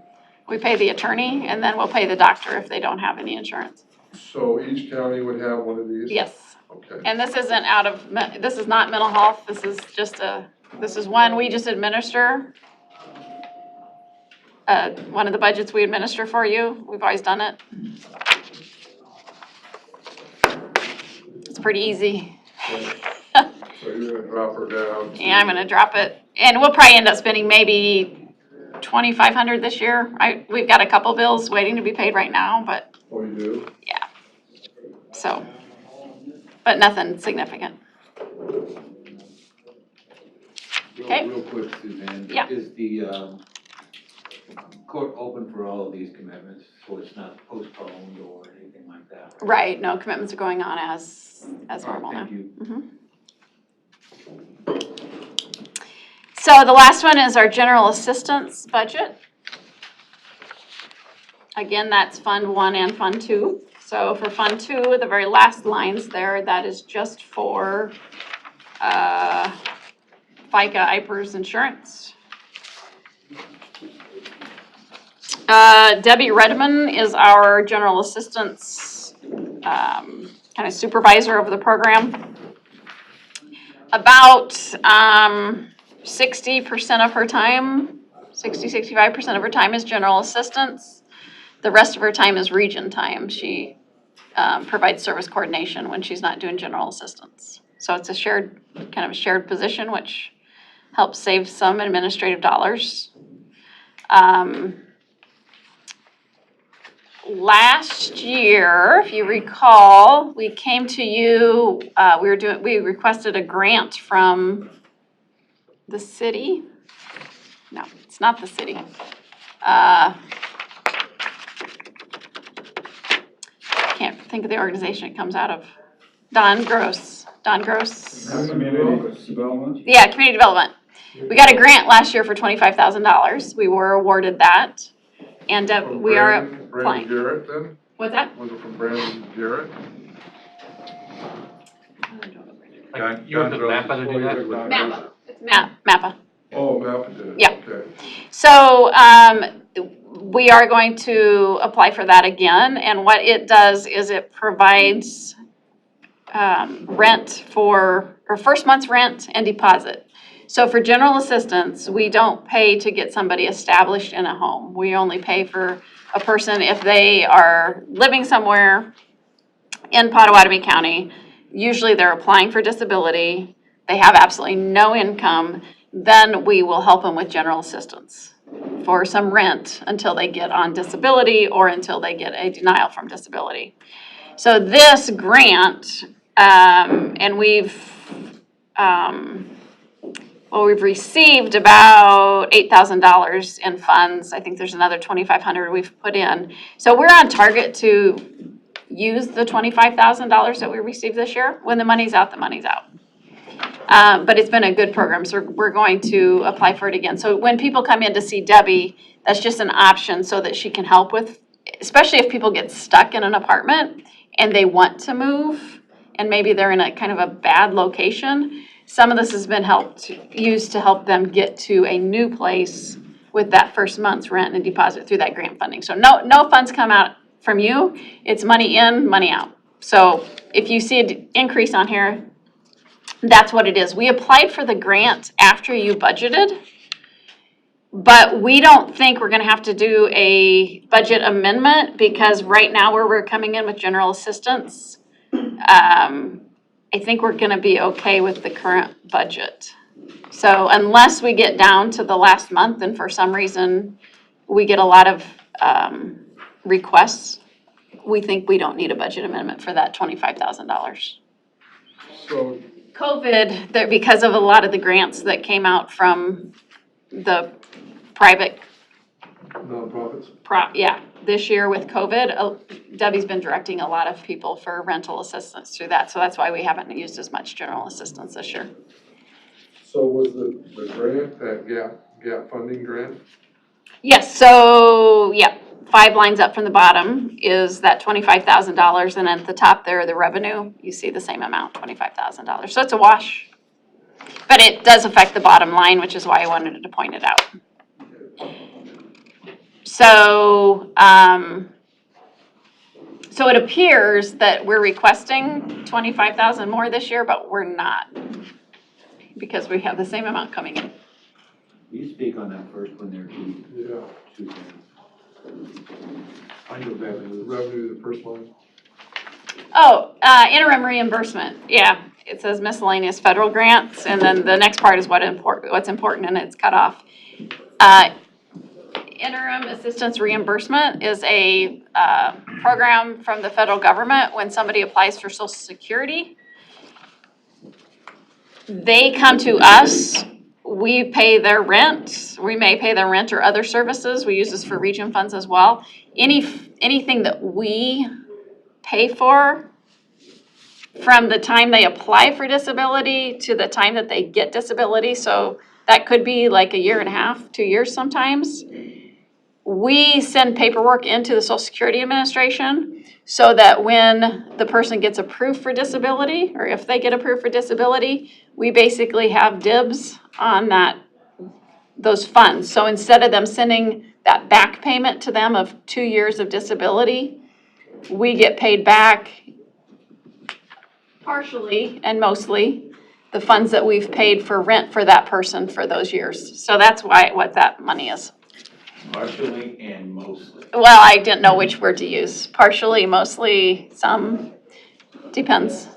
we pay the attorney, and then we'll pay the doctor if they don't have any insurance. So each county would have one of these? Yes. Okay. And this isn't this is not mental health, this is just this is one we just administer. One of the budgets we administer for you, we've always done it. It's pretty easy. So you're gonna drop her down? Yeah, I'm gonna drop it, and we'll probably end up spending maybe $2,500 this year. We've got a couple bills waiting to be paid right now, but Oh, you do? yeah. So, but nothing significant. Okay. Real quick, Suzanne. Yeah. Is the court open for all of these commitments, so it's not postponed or anything like that? Right, no, commitments are going on as normal now. Thank you. Mhm. So the last one is our general assistance budget. Again, that's Fund 1 and Fund 2. So for Fund 2, the very last lines there, that is just for FICA IPERS insurance. Debbie Redmond is our general assistance kind of supervisor of the program. About 60% of her time, 65% of her time is general assistance. The rest of her time is region time. She provides service coordination when she's not doing general assistance. So it's a shared position, which helps save some administrative dollars. Last year, if you recall, we came to you, we requested a grant from the city. No, it's not the city. Can't think of the organization it comes out of. Don Gross. Community development? Yeah, community development. We got a grant last year for $25,000. We were awarded that. And From we are Brandon applying. Garrett then? What's that? Was it from Brandon Garrett? Like, you want the MAPA to do that? MAPA. It's MAPA. Oh, Malcolm did it? Yeah. Okay. So, we are going to apply for that again, and what it does is it provides, rent or first month's rent and deposit. So for general assistance, we don't pay to get somebody established in a home. We only pay for a person if they are living somewhere in Pottawatomie County. Usually they're applying for disability, they have absolutely no income, then we will help them with general assistance for some rent until they get on disability or until they get a denial from disability. So this grant, and we've received about $8,000 in funds. I think there's another $2,500 we've put in. So we're on target to use the $25,000 that we received this year. When the money's out, the money's out. But it's been a good program, so we're going to apply for it again. So when people come in to see Debbie, that's just an option so that she can help with, especially if people get stuck in an apartment and they want to move, and maybe they're in a kind of a bad location. Some of this has been used to help them get to a new place with that first month's rent and deposit through that grant funding. So no funds come out from you, it's money in, money out. So if you see an increase on here, that's what it is. We applied for the grant after you budgeted, but we don't think we're gonna have to do a budget amendment because right now where we're coming in with general assistance, I think we're gonna be okay with the current budget. So unless we get down to the last month and for some reason we get a lot of requests, we think we don't need a budget amendment for that $25,000. So, COVID, because of a lot of the grants that came out from the private, nonprofits? this year with COVID, Debbie's been directing a lot of people for rental assistance through that. So that's why we haven't used as much general assistance this year. So was the grant, that gap funding grant? Yes, so, 5 lines up from the bottom is that $25,000, and at the top there, the revenue, you see the same amount, $25,000. So it's a wash. But it does affect the bottom line, which is why I wanted to point it out. So, so it appears that we're requesting 25,000 more this year, but we're not. Because we have the same amount coming in. Will you speak on that first one there, Keith? Yeah. Two things. Find your revenue. Revenue, the first line. Oh, interim reimbursement, it says miscellaneous federal grants, and then the next part is what's important, and it's cut off. Interim assistance reimbursement is a program from the federal government when somebody applies for Social Security. They come to us, we pay their rent, we may pay their rent or other services, we use this for region funds as well. Anything that we pay for from the time they apply for disability to the time that they get disability, so that could be like 1.5 years, 2 years sometimes. We send paperwork into the Social Security Administration so that when the person gets approved for disability, or if they get approved for disability, we basically have dibs on those funds. So instead of them sending that back payment to them of 2 years of disability, we get paid back partially and mostly the funds that we've paid for rent for that person for those years. So that's what that money is. Partially and mostly. Well, I didn't know which word to use. Partially, mostly, some, depends.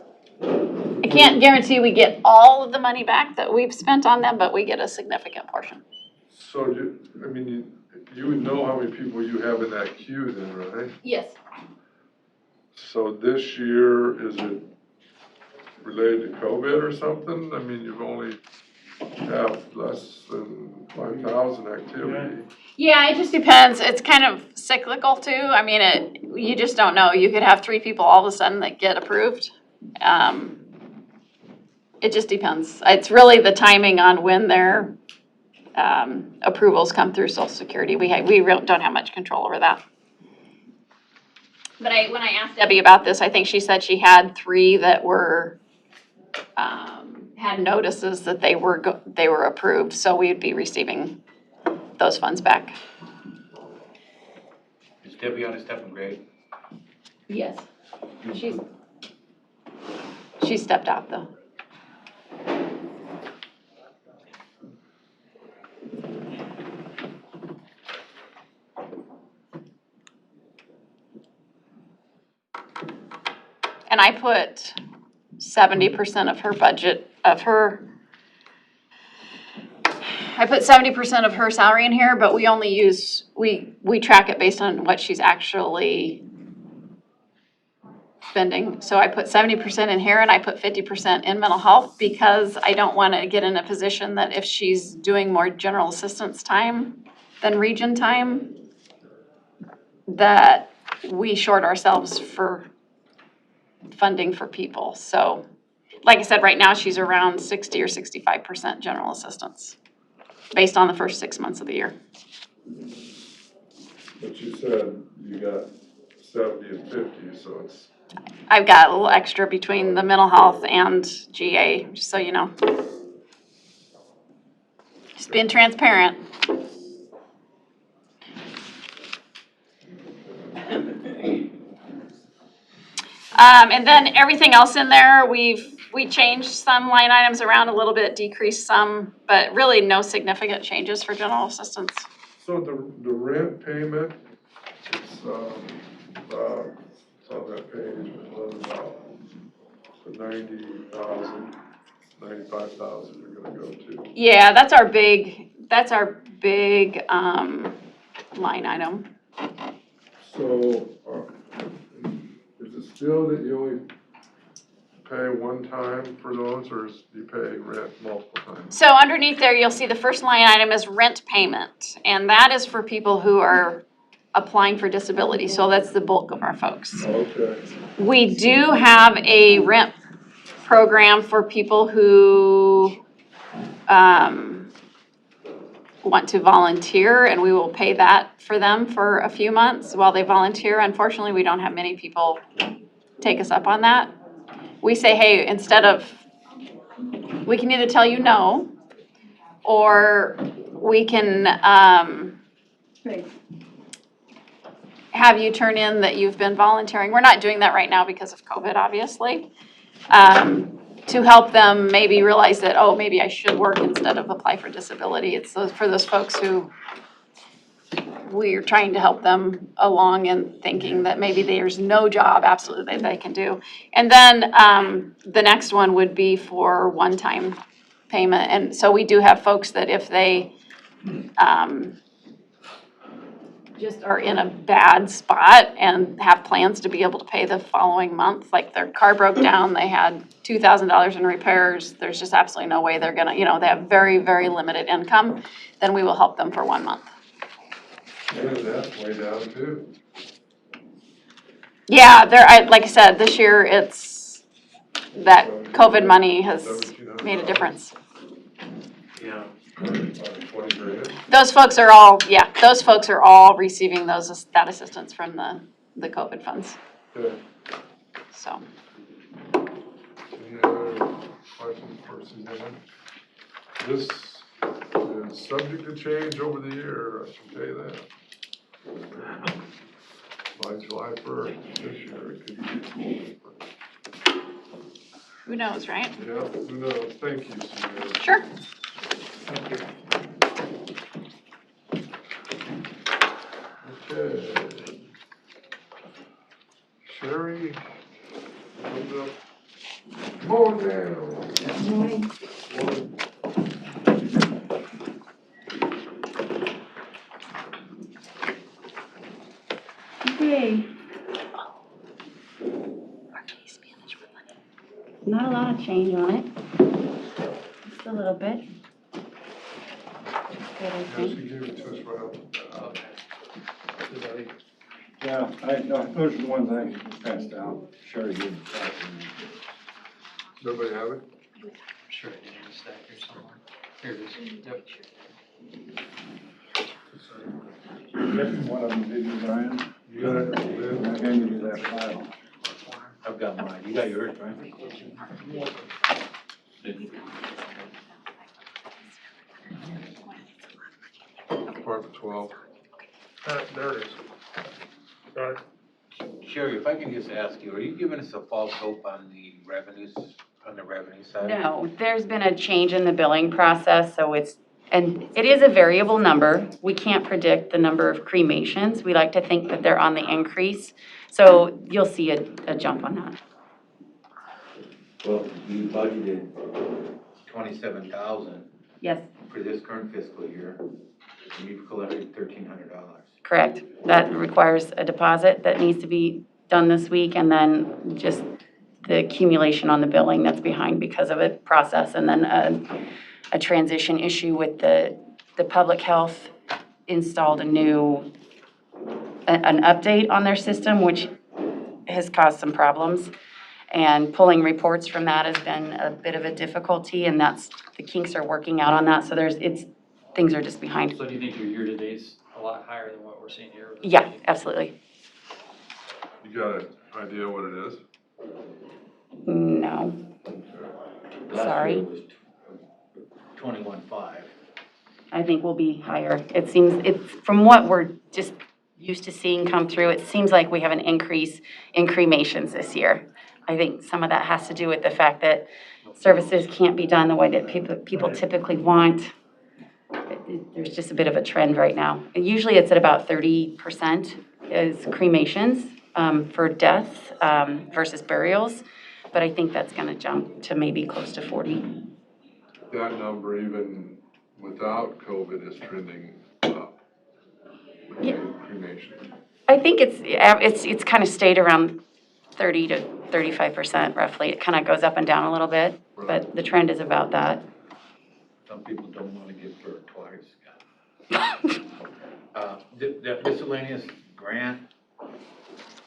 I can't guarantee we get all of the money back that we've spent on them, but we get a significant portion. So you would know how many people you have in that queue then, right? Yes. So this year, is it related to COVID or something? I mean, you've only have less than 5,000 activity. Yeah, it just depends. It's kind of cyclical too. I mean, you just don't know. You could have 3 people all of a sudden that get approved. It just depends. It's really the timing on when their approvals come through Social Security. We really don't have much control over that. But when I asked Debbie about this, I think she said she had 3 that were had notices that they were approved, so we'd be receiving those funds back. Is Debbie on a step and grade? Yes. She stepped out though. And I put 70% of her budget, I put 70% of her salary in here, but we only use, we track it based on what she's actually spending. So I put 70% in here and I put 50% in mental health because I don't want to get in a position that if she's doing more general assistance time than region time, that we short ourselves for funding for people. So like I said, right now she's around 60 or 65% general assistance based on the first 6 months of the year. But you said you got 70 and 50, so it's. I've got a little extra between the mental health and GA, just so you know. Just being transparent. And then everything else in there, we changed some line items around a little bit, decreased some, but really no significant changes for general assistance. So the rent payment, it's on that page, it was about the 90,000, 95,000 you're gonna go to. Yeah, that's our big, line item. So, is it still that you only pay one time for those, or do you pay rent multiple times? So underneath there, you'll see the first line item is rent payment, and that is for people who are applying for disability, so that's the bulk of our folks. Okay. We do have a rent program for people who, want to volunteer, and we will pay that for them for a few months while they volunteer. Unfortunately, we don't have many people take us up on that. We say, hey, we can either tell you no, or we can, have you turn in that you've been volunteering. We're not doing that right now because of COVID, obviously. To help them maybe realize that, oh, maybe I should work instead of apply for disability. It's for those folks who we're trying to help them along and thinking that maybe there's no job absolutely that they can do. And then the next one would be for one-time payment. And so we do have folks that if they just are in a bad spot and have plans to be able to pay the following month, like their car broke down, they had $2,000 in repairs, there's just absolutely no way they're gonna, they have very, very limited income, then we will help them for 1 month. Yeah, that's way down too. Yeah, like I said, this year it's, that COVID money has made a difference. Yeah. 20 grand. Those folks are all receiving that assistance from the COVID funds, Okay. so. Any other questions for Suzanne? This is subject to change over the year, I can tell you that. By July 1st this year, it could be. Who knows, right? Yeah, who knows? Thank you, Suzanne. Sure. Thank you. Okay. Sherry, comes up. Come on down. Morning. Okay. Not a lot of change on it. Just a little bit. Good, I Yeah, think. she gave it to us right off the bat. Yeah, those are the ones I passed out. Sherry did. Does everybody have it? I'm sure I did in the stack here somewhere. Here it is. Yep. One of them, did you, Brian? You got it, Lynn? I handed you that file. I've got mine. You got yours, right? Department 12. There it is. Got it. Sherry, if I can just ask you, are you giving us a false hope on the revenues, on the revenue side? No, there's been a change in the billing process, so and it is a variable number. We can't predict the number of cremations. We like to think that they're on the increase, so you'll see a jump on that. Well, you budgeted 27,000 Yes, for this current fiscal year, and you've collected $1,300. correct. That requires a deposit that needs to be done this week, and then just the accumulation on the billing that's behind because of a process, and then a transition issue with the public health installed an update on their system, which has caused some problems. And pulling reports from that has been a bit of a difficulty, and the kinks are working out on that, so things are just behind. So do you think your year-to-date's a lot higher than what we're seeing here? Yeah, absolutely. You got an idea what it is? No, sorry. Last year it was 21.5. I think we'll be higher. It seems, from what we're just used to seeing come through, it seems like we have an increase in cremations this year. I think some of that has to do with the fact that services can't be done the way that people typically want. There's just a bit of a trend right now. Usually it's at about 30% is cremations for deaths versus burials, but I think that's gonna jump to maybe close to 40. That number, even without COVID, is trending up with Yeah. cremation. I think it's kind of stayed around 30 to 35% roughly. It kind of goes up and down a little bit, but the trend is about that. Some people don't want to give birth twice. The miscellaneous grant,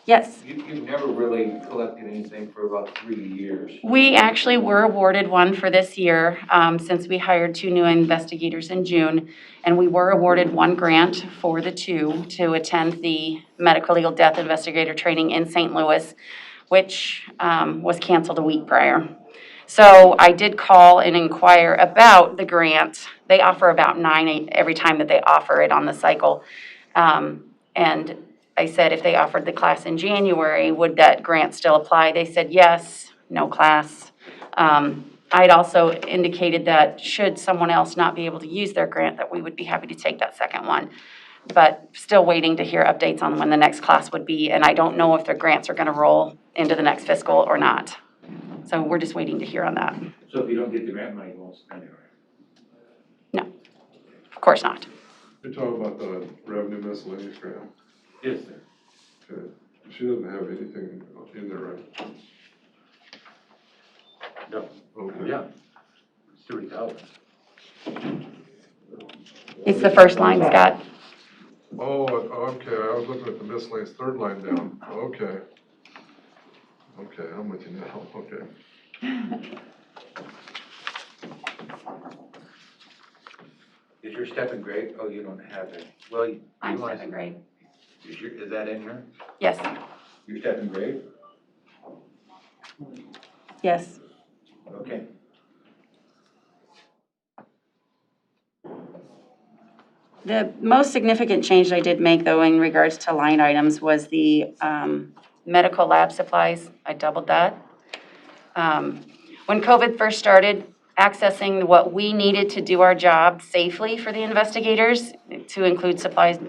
Yes. you've never really collected anything for about 3 years. We actually were awarded one for this year, since we hired 2 new investigators in June. And we were awarded 1 grant for the 2 to attend the medical legal death investigator training in St. Louis, which was canceled a week prior. So I did call and inquire about the grant. They offer about 9 every time that they offer it on the cycle. And I said if they offered the class in January, would that grant still apply? They said yes, no class. I'd also indicated that should someone else not be able to use their grant, that we would be happy to take that second one. But still waiting to hear updates on when the next class would be, and I don't know if their grants are gonna roll into the next fiscal or not. So we're just waiting to hear on that. So if you don't get the grant money, you won't spend it, right? No, of course not. You're talking about the revenue miscellaneous grant? Yes, sir. Okay. She doesn't have anything in there, right? No. Okay. Yeah. 30,000. It's the first line, Scott. Oh, okay, I was looking at the miscellaneous third line down, okay. Okay, I'm with you now, okay. Is your step and grade, oh, you don't have it. Well, you I'm want- second grade. Is that in here? Yes, Your step and grade? yes. Okay. The most significant change I did make, though, in regards to line items was the medical lab supplies. I doubled that. When COVID first started, accessing what we needed to do our job safely for the investigators, to include supplies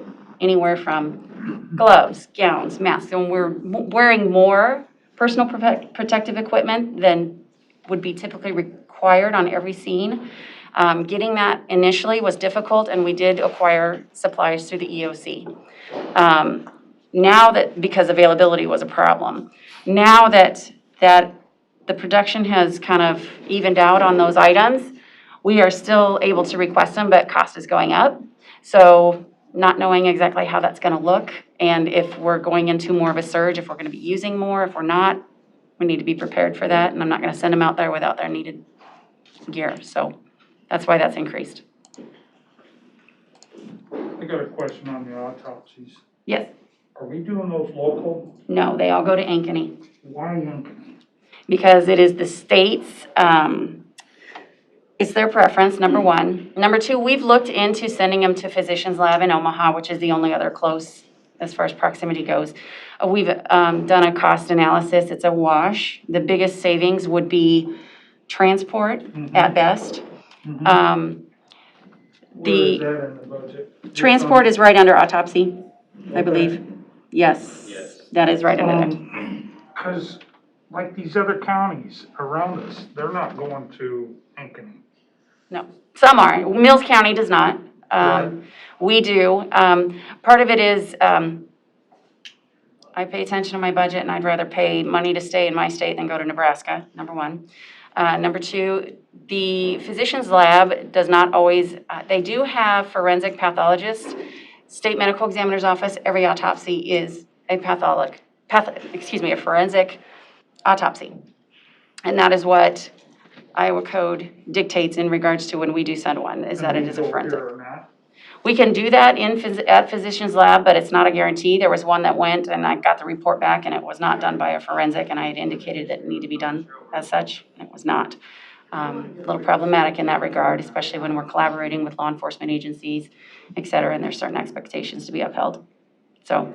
anywhere from gloves, gowns, masks, and we're wearing more personal protective equipment than would be typically required on every scene. Getting that initially was difficult, and we did acquire supplies through the EOC. Now that, because availability was a problem, now that the production has kind of evened out on those items, we are still able to request them, but cost is going up. So not knowing exactly how that's gonna look, and if we're going into more of a surge, if we're gonna be using more, if we're not, we need to be prepared for that, and I'm not gonna send them out there without their needed gear. So that's why that's increased. I got a question on the autopsies. Yes. Are we doing those local? No, they all go to Ankeny. Why Ankeny? Because it is the state's, it's their preference, number one. Number two, we've looked into sending them to Physicians Lab in Omaha, which is the only other close as far as proximity goes. We've done a cost analysis. It's a wash. The biggest savings would be transport at best. Where is that in the budget? Transport is right under autopsy, I believe. Yes, that is right under there. Because like these other counties around us, they're not going to Ankeny. No, some are. Mills County does not. Right. We do. Part of it is, I pay attention to my budget, and I'd rather pay money to stay in my state than go to Nebraska, number one. Number two, the physician's lab does not always, they do have forensic pathologists. State medical examiner's office, every autopsy is a a forensic autopsy. And that is what Iowa code dictates in regards to when we do send one, is that it is a forensic. We can do that at physician's lab, but it's not a guarantee. There was one that went, and I got the report back, and it was not done by a forensic, and I had indicated that it needed to be done as such, and it was not. A little problematic in that regard, especially when we're collaborating with law enforcement agencies, et cetera, and there's certain expectations to be upheld. So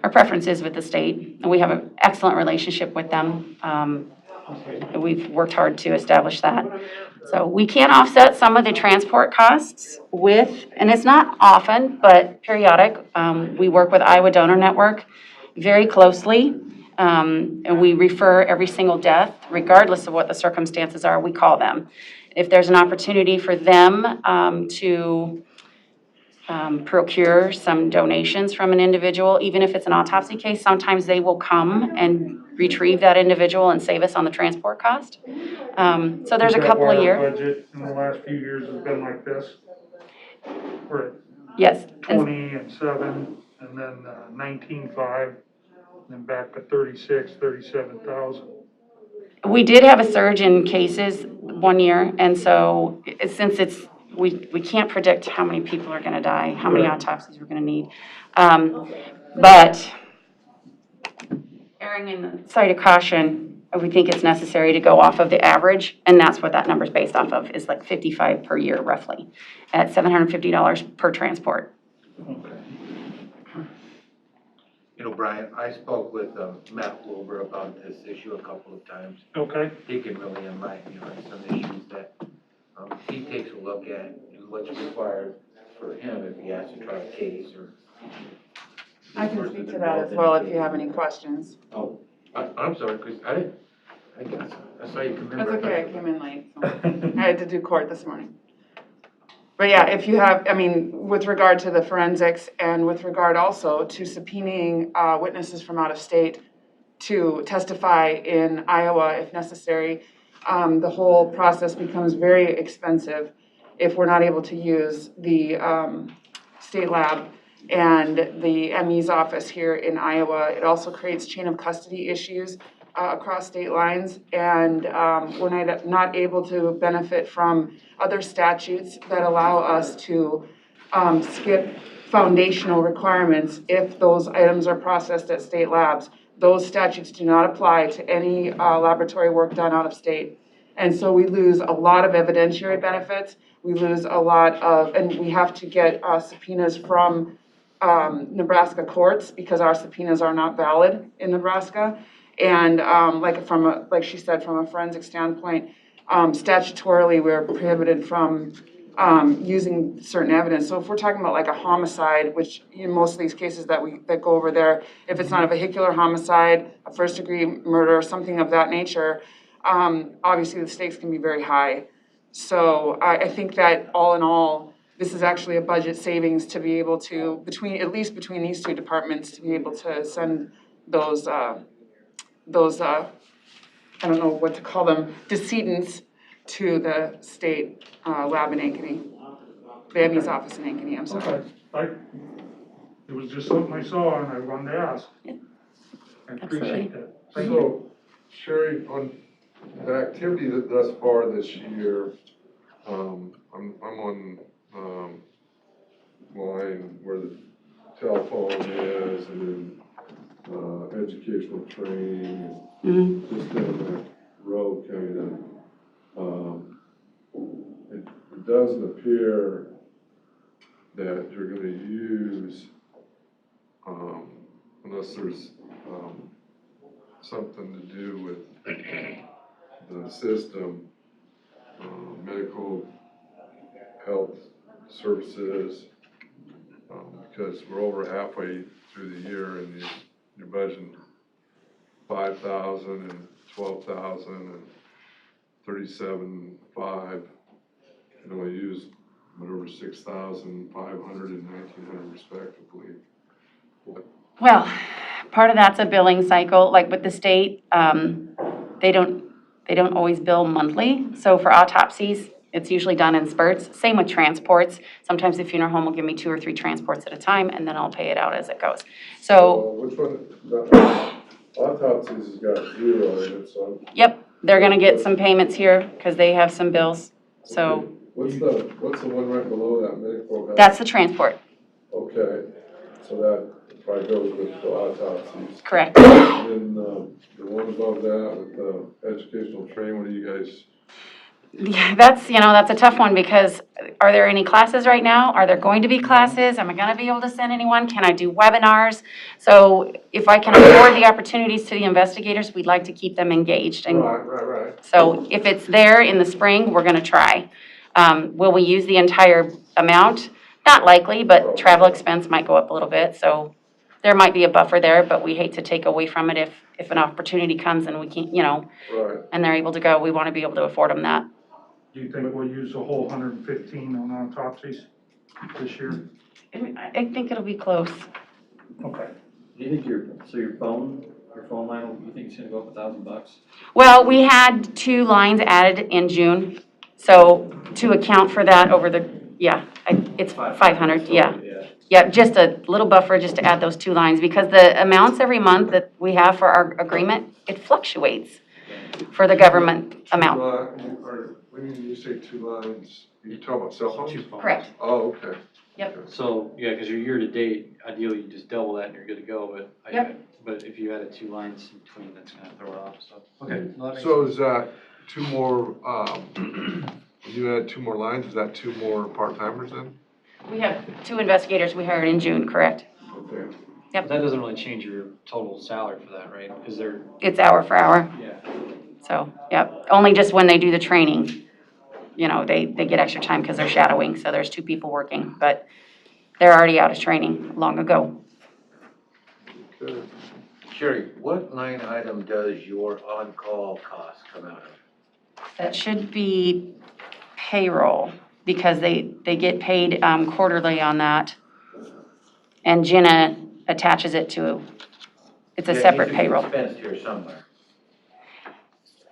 our preference is with the state, and we have an excellent relationship with them. We've worked hard to establish that. So we can offset some of the transport costs with, and it's not often, but periodic, we work with Iowa Donor Network very closely. And we refer every single death, regardless of what the circumstances are, we call them. If there's an opportunity for them to procure some donations from an individual, even if it's an autopsy case, sometimes they will come and retrieve that individual and save us on the transport cost. So there's a couple of years. Is that why our budget in the last few years has been like this? We're at Yes. 20 and 7, and then 19.5, and then back to 36, 37,000. We did have a surge in cases one year, and so since we can't predict how many people are gonna die, how many autopsies we're gonna need. But erring in the side of caution, we think it's necessary to go off of the average, and that's what that number's based off of, is like 55 per year roughly, at $750 per transport. Okay. You know, Brian, I spoke with Matt Wilbur about this issue a couple of times. Okay. He can really enlighten you on some issues that he takes a look at and what's required for him if he has to try a case or. I can speak to that as well if you have any questions. Oh, I'm sorry, Chris, I saw you come in. That's right okay, I back. came in late, so I had to do court this morning. But yeah, if you have, I mean, with regard to the forensics and with regard also to subpoenaing witnesses from out of state to testify in Iowa if necessary, the whole process becomes very expensive if we're not able to use the state lab and the ME's office here in Iowa. It also creates chain of custody issues across state lines, and we're not able to benefit from other statutes that allow us to skip foundational requirements if those items are processed at state labs. Those statutes do not apply to any laboratory work done out of state. And so we lose a lot of evidentiary benefits. We lose a lot of, and we have to get subpoenas from Nebraska courts because our subpoenas are not valid in Nebraska. And like she said, from a forensic standpoint, statutorily, we're prohibited from using certain evidence. So if we're talking about like a homicide, which in most of these cases that go over there, if it's not a vehicular homicide, a first-degree murder, something of that nature, obviously the stakes can be very high. So I think that all in all, this is actually a budget savings to be able to, at least between these two departments, to be able to send those I don't know what to call them, decedents to the state lab in Ankeny, the ME's office in Ankeny, I'm sorry. Okay. It was just something I saw and I wanted to ask. I appreciate that. Thank you. So, Sherry, on the activity that thus far this year, I'm on line where the telephone is and then educational training, and just down that road kind of. It doesn't appear that you're gonna use, unless there's something to do with the system, medical health services, because we're over halfway through the year and you're budgeting 5,000 and 12,000 and 37,500. You can only use whatever 6,500 and 1,900 respectively. Well, part of that's a billing cycle, like with the state, they don't always bill monthly. So for autopsies, it's usually done in spurts. Same with transports. Sometimes the funeral home will give me 2 or 3 transports at a time, and then I'll pay it out as it goes. So which one, the autopsies has got 0 in it, so. yep, they're gonna get some payments here because they have some bills, so. What's the one right below that, medical health? That's the transport, Okay, so that probably goes with the autopsies. correct. And then, the one above that with the educational training, what do you guys? Yeah, that's a tough one because are there any classes right now? Are there going to be classes? Am I gonna be able to send anyone? Can I do webinars? So if I can afford the opportunities to the investigators, we'd like to keep them engaged. And Right. so if it's there in the spring, we're gonna try. Will we use the entire amount? Not likely, but travel expense might go up a little bit, so there might be a buffer there, but we hate to take away from it if an opportunity comes and we can't, Right. and they're able to go, we wanna be able to afford them that. Do you think we'll use the whole 115 on autopsies this year? I think it'll be close. Okay. Do you think your phone line, you think it's gonna go up $1,000? Well, we had 2 lines added in June, so to account for that over the, it's 500, yeah. Yeah, just a little buffer just to add those 2 lines, because the amounts every month that we have for our agreement, it fluctuates for the government amount. When you say 2 lines, you talk about cell phones? 2 phones. Correct. Oh, okay. So, yeah, because you're year to date, ideally you just double that and you're good to go, but Yep. but if you added 2 lines in between, that's gonna throw it off, so, okay. No, that makes So sense. is that 2 more, you add 2 more lines, is that 2 more part-timers then? We have 2 investigators we hired in June, correct? Okay. But that doesn't really change your total salary for that, right? Because they're, It's hour for hour, yeah. so, yep. Only just when they do the training, they get extra time because they're shadowing, so there's 2 people working, but they're already out of training long ago. Okay. Sherry, what line item does your on-call cost come out of? That should be payroll, because they get paid quarterly on that. And Jenna attaches it to, it's a Yeah, it separate needs to be payroll. expensed here somewhere.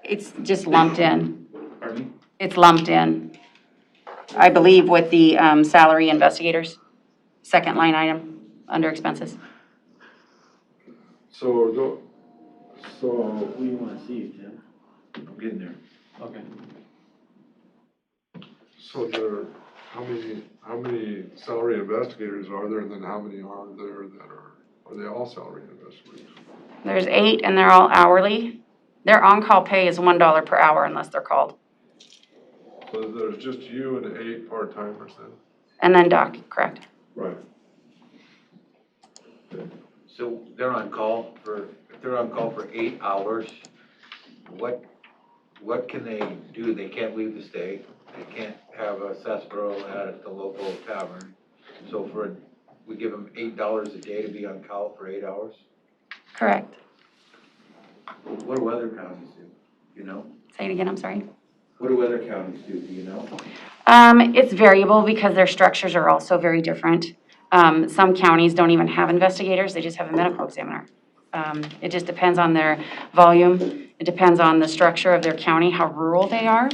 It's just lumped in. Pardon me? It's lumped in, I believe, with the salary investigators, second line item under expenses. So, What do you wanna see, Tim? I'm getting there. Okay. how many salary investigators are there, and then how many are there that are they all salary investigators? There's 8 and they're all hourly. Their on-call pay is $1 per hour unless they're called. So there's just you and 8 part-timers then? And then Doc, correct. Right. So if they're on call for 8 hours, what can they do? They can't leave the state. They can't have a sarsaparilla at the local tavern. So we give them $8 a day to be on call for 8 hours? Correct. What do other counties do? You know? Say it again, I'm sorry. What do other counties do? Do you know? It's variable because their structures are also very different. Some counties don't even have investigators, they just have a medical examiner. It just depends on their volume, it depends on the structure of their county, how rural they are.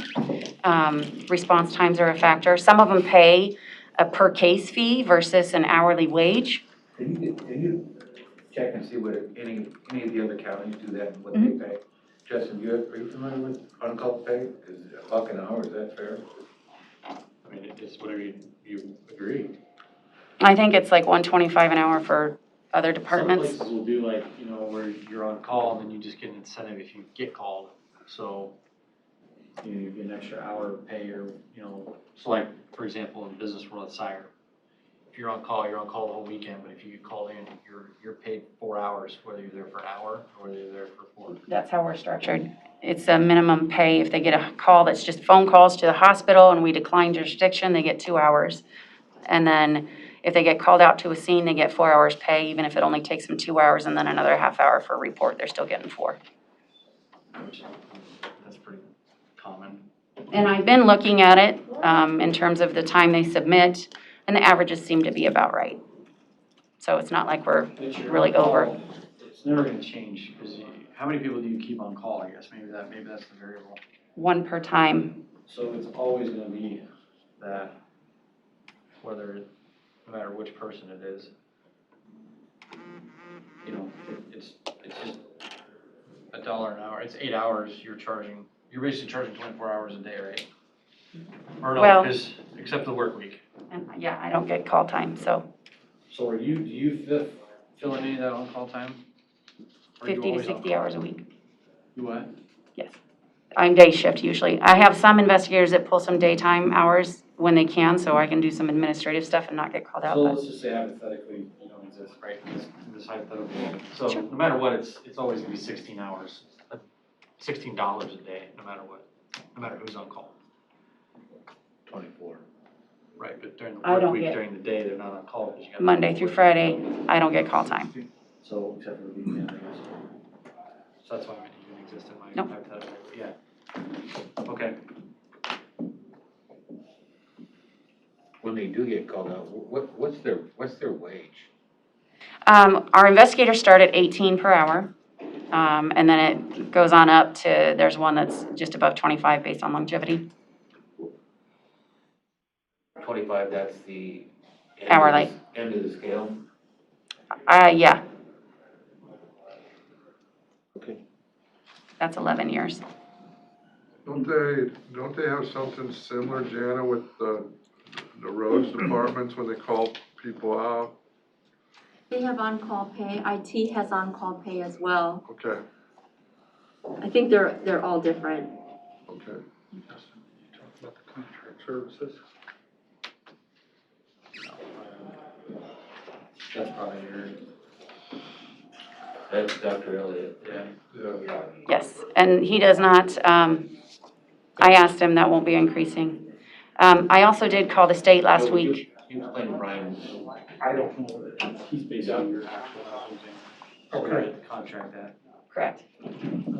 Response times are a factor. Some of them pay a per case fee versus an hourly wage. Can you check and see what any of the other counties do that and what they pay? Justin, are you familiar with on-call pay? Is $1 an hour, is that fair? I mean, it's whatever you agree. I think it's like $125 an hour for other departments. Some places will do like, where you're on call and then you just get an incentive if you get called. So, you get an extra hour pay or, so like, for example, in business world at Sire, if you're on call the whole weekend, but if you get called in, you're paid 4 hours, whether you're there for an hour or whether you're there for 4. That's how we're structured. It's a minimum pay. If they get a call that's just phone calls to the hospital and we decline jurisdiction, they get 2 hours. And then if they get called out to a scene, they get 4 hours pay, even if it only takes them 2 hours and then another half hour for a report, they're still getting 4. That's pretty common. And I've been looking at it in terms of the time they submit, and the averages seem to be about right. So it's not like we're really over. It's never gonna change, because how many people do you keep on call, I guess? Maybe that's the variable. 1 per time. So it's always gonna be that, no matter which person it is, it's just $1 an hour. It's 8 hours you're basically charging 24 hours a day, right? Or no, Well- because, except the work week. And yeah, I don't get call time, so So do you fill in any of that on-call time? Or you 50 to always on 60 call? hours a week. You what? Yes. I'm day shift usually. I have some investigators that pull some daytime hours when they can, so I can do some administrative stuff and not get called out, So but let's just say hypothetically, you don't exist, right, in this hypothetical world. So no matter what, it's always gonna be 16 hours, $16 a day, no matter what, no matter who's on call. 24. Right, but during the I work don't week, get- during the day, they're not on call because you got. Monday through Friday, I don't get call time. So, except for the weekend, I guess. So that's why I meant you didn't exist in my Nope. hypothetical, yeah. Okay. When they do get called out, what's their wage? Our investigators start at 18 per hour, and then it goes on up to, there's one that's just above 25 based on longevity. 25, that's the. Hourly. End of the scale? Yeah, Okay. that's 11 years. Don't they have something similar, Jana, with the roads departments when they call people out? They have on-call pay. IT has on-call pay as well. Okay, I think they're all different. okay. Talk about the contract services. That's probably your, That's Dr. Elliott. yeah. Yeah. Yes, and he does not, I asked him, that won't be increasing. I also did call the state last week. You explain to Brian. I don't know. He's based on your actual housing. Okay. The contract at. Correct.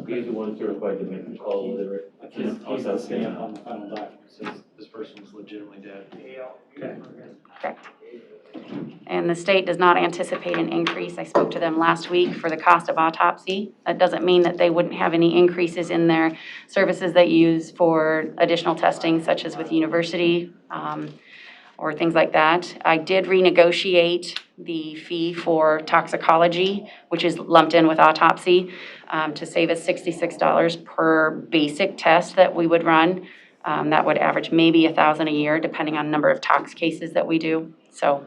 He's the one certified to make the call, whatever. He's the stamp on the final document, says this person is legitimately dead. Okay. Correct. And the state does not anticipate an increase. I spoke to them last week for the cost of autopsy. That doesn't mean that they wouldn't have any increases in their services they use for additional testing, such as with university, or things like that. I did renegotiate the fee for toxicology, which is lumped in with autopsy, to save us $66 per basic test that we would run. That would average maybe $1,000 a year, depending on number of tox cases that we do. So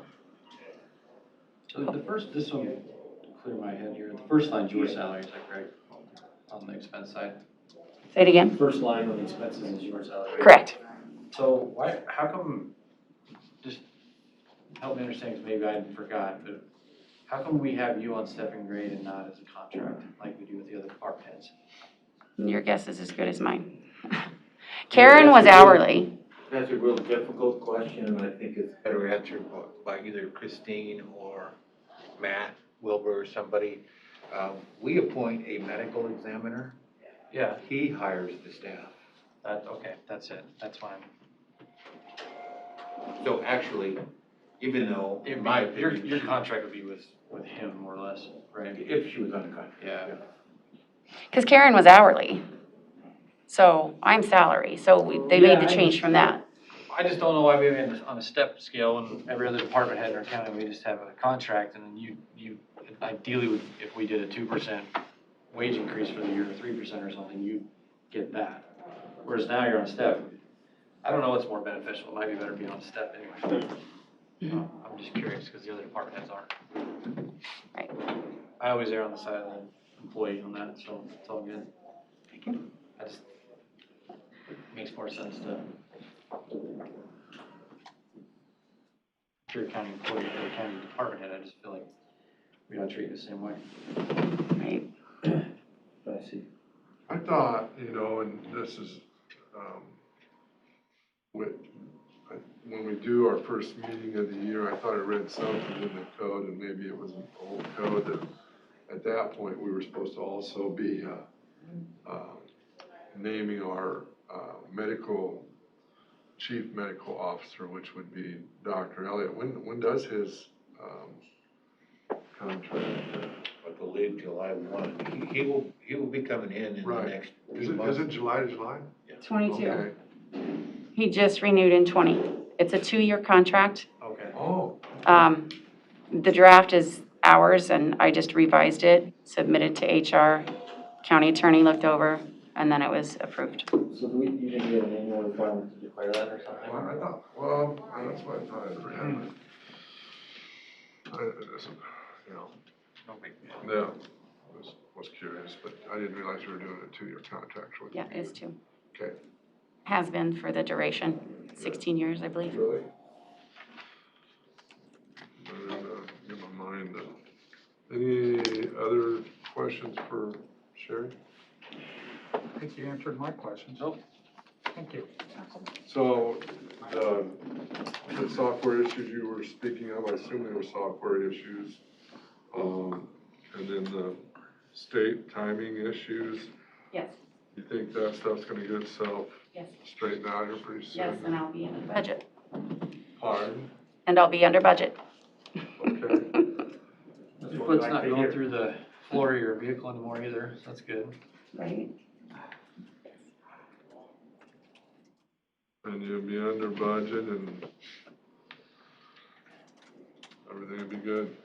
So the first, this one, clear my head here, the first line's your salary, is that correct? On the expense side? say it again. First line on the expenses is your salary. Correct. So why, how come, just help me understand, because maybe I forgot, but how come we have you on step and grade and not as a contract, like we do with the other department heads? Your guess is as good as mine. Karen was hourly. That's a real difficult question, and I think it's better answered by either Christine or Matt Wilbur or somebody. We appoint a medical examiner. Yeah, He hires the staff. okay, that's it, that's fine. So actually, even though, in my opinion, Your contract would be with him, more or less, right? if she was on the contract. Yeah. Because Karen was hourly. So I'm salary, so they made the change from that. I just don't know why we have on a step scale and every other department head in our county, we just have a contract and then you ideally would, if we did a 2% wage increase for the year or 3% or something, you get that. Whereas now you're on step. I don't know what's more beneficial. It might be better being on step anyway. I'm just curious because the other department heads aren't. Right. I always err on the side of the employee on that, so it's all good. Thank you. I just, it makes more sense to. If you're a county employee or a county department head, I just feel like we don't treat you the same way. Right. I see. I thought, and this is, when we do our first meeting of the year, I thought I read something in the code, and maybe it was an old code, that at that point, we were supposed to also be naming our chief medical officer, which would be Dr. Elliott. When does his contract? I believe July 1. He will be coming in the Right. next Is few months. it July to July? 22. Okay. He just renewed in 20. It's a 2-year contract. Okay. Oh. The draft is ours, and I just revised it, submitted to HR. County attorney looked over, and then it was approved. So you didn't get an annual requirement to declare that or something? That's what I thought I'd read. It isn't, No big deal. yeah. Was curious, but I didn't realize we were doing a 2-year contract with Yeah, you. it's 2. Okay. Has been for the duration, 16 years, I believe. Really? In my mind, any other questions for Sherry? I think you answered my questions. Nope. Thank you. So, the software issues you were speaking of, I assume they were software issues. And then the state timing issues, Yes, you think that stuff's gonna get itself yes, straightened out here pretty soon? yes, and I'll be under budget. Pardon? And I'll be under budget. Okay. Your foot's not going through the floor of your vehicle anymore either, so that's good. Right. And you'll be under budget and everything will be good.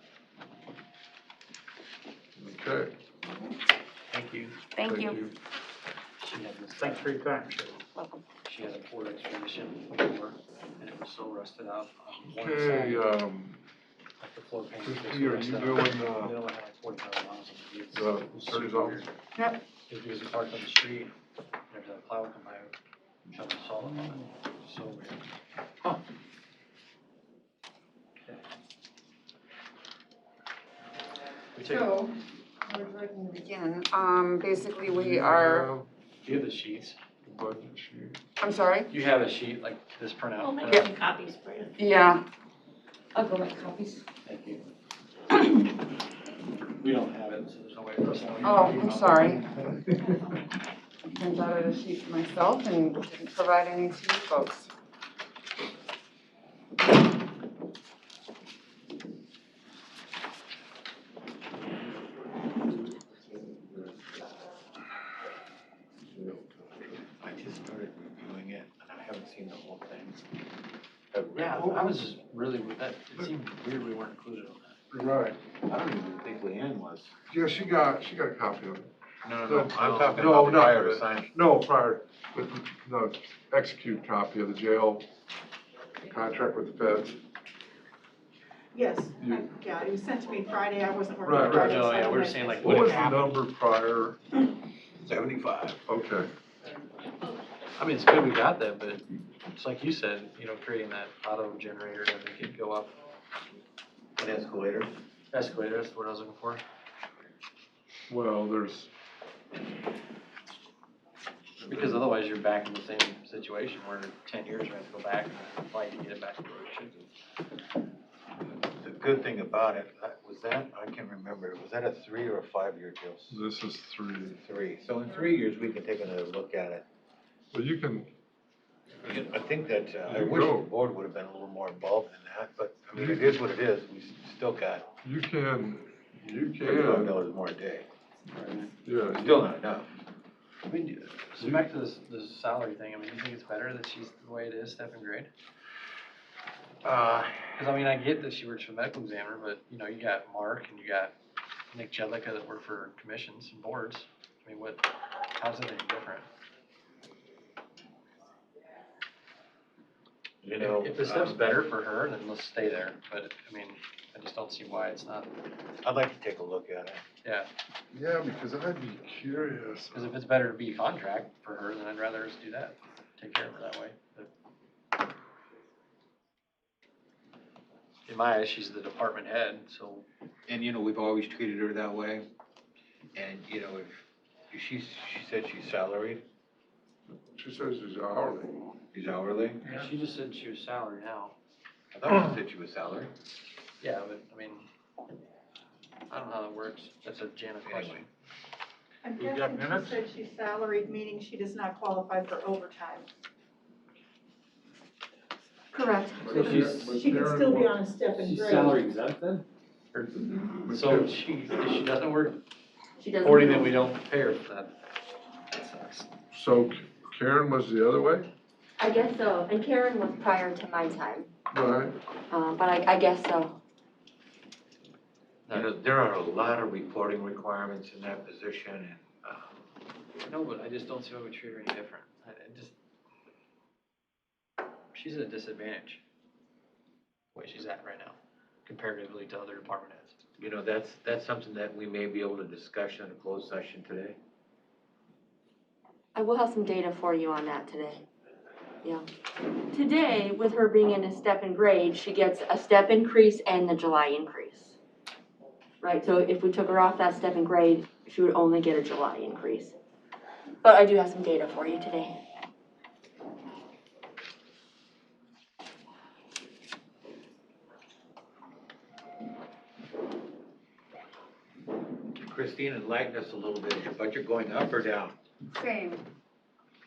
Okay. Thank you. Thank you. She had this, Thanks for your time, Sherry. Welcome. she had a Ford Expedition before, and it was so rusted out on one Okay, side, like the floor paint was Christie, are you rusted out. doing, The other one had like 40,000 miles on it. It the was attorney's super office? weird. Yep. It was because we parked on the street, there's a plow come by, shoved salt on it, so weird. Huh. We take, So, where would you like me to begin? Basically, we are, do you have the sheets? The budget sheet. I'm sorry? You have a sheet like this printout? We'll make Yep. some copies for you. Yeah. I'll go make copies. Thank you. We don't have it, so there's no way for us to. Oh, I'm sorry. I printed out a sheet for myself and didn't provide any to you folks. I just started reviewing it, and I haven't seen the whole thing. Yeah, I was just really, that, it seemed weird we weren't included on that. Right. I don't even think Leanne was. Yeah, she got a copy of it. No, No, I'm talking no, about not prior the- to signing. No, prior, the execute copy of the jail contract with the feds. Yes, You- yeah, it was sent to me Friday, I wasn't working Right, Friday. right. No, so I yeah, we were missed saying it. like What was it the happened. number prior? 75. Okay. I mean, it's good we got that, but it's like you said, you know, creating that auto generator to make it go up. An escalator. Escalator, that's what I was looking for. Well, there's, Because otherwise you're back in the same situation where in 10 years you have to go back and fight to get it back to where it should be. The good thing about it, was that, I can't remember, was that a 3 or a 5-year deal? this is 3. 3. So in 3 years, we can take another look at it. Well, you can, I think that, I You wish the go. board would have been a little more involved in that, but, I mean, it is what it is. We still got, you can, $35 more a day. yeah. Still not enough. I mean, so back to this salary thing, I mean, do you think it's better that she's the way it is, step and grade? Cause I mean, I get that she works for medical examiner, but you know, you got Mark and you got Nick Jedlicka that work for commissions and boards. I mean, how's it any different? You know. If the step's better for her, then let's stay there, but I mean, I just don't see why it's not, I'd like to take a look at it. yeah. Yeah, because I'd be curious. Cause if it's better to be contract for her, then I'd rather us do that, take care of her that way, but. In my eyes, she's the department head, so. And, you know, we've always treated her that way. And, you know, if she said she's salaried, She says she's hourly. she's hourly. She just said she was salary now. I thought she said she was salaried. Yeah, but, I mean, I don't know how that works. That's a Jana question. Anyway. I'm You got guessing she minutes? said she's salaried, meaning she does not qualify for overtime. Correct. So she's, She can still be on a step and she's grade. salary exempt then? Or, so if she doesn't work She doesn't. 40, then we don't pay her for that. That sucks. So Karen was the other way? I guess so, and Karen was prior to my time, Right. but I guess so. You know, there are a lot of reporting requirements in that position and, No, but I just don't see why we treat her any different. I just, she's at a disadvantage, the way she's at right now, comparatively to other department heads. You know, that's something that we may be able to discuss in a closed session today. I will have some data for you on that today. Yeah. Today, with her being in a step and grade, she gets a step increase and the July increase. Right, so if we took her off that step and grade, she would only get a July increase. But I do have some data for you today. Christine, enlighten us a little bit. Is your budget going up or down? Same.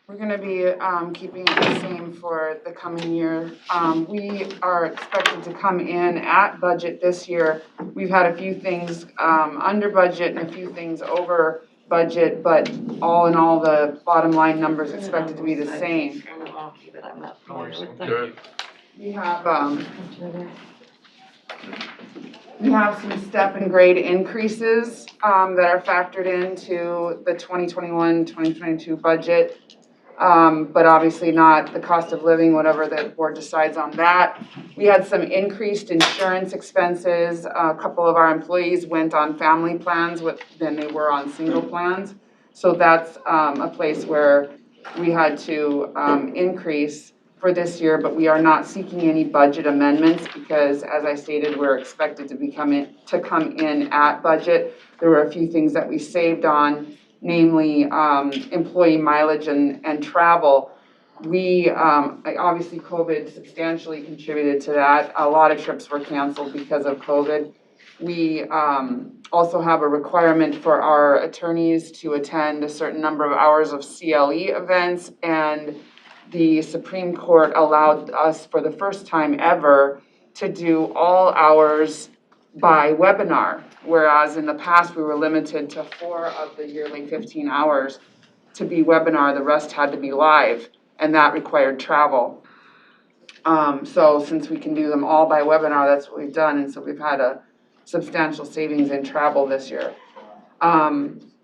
We're gonna be keeping it the same for the coming year. We are expected to come in at budget this year. We've had a few things under budget and a few things over budget, but all in all, the bottom line numbers expected to be the same. Good. We have some step and grade increases that are factored into the 2021-2022 budget. But obviously not the cost of living, whatever the board decides on that. We had some increased insurance expenses. A couple of our employees went on family plans than they were on single plans. So that's a place where we had to increase for this year, but we are not seeking any budget amendments because, as I stated, we're expected to come in at budget. There were a few things that we saved on, namely employee mileage and travel. Obviously COVID substantially contributed to that. A lot of trips were canceled because of COVID. We also have a requirement for our attorneys to attend a certain number of hours of CLE events, and the Supreme Court allowed us for the first time ever to do all hours by webinar, whereas in the past we were limited to 4 of the yearly 15 hours to be webinar, the rest had to be live, and that required travel. So since we can do them all by webinar, that's what we've done, and so we've had a substantial savings in travel this year.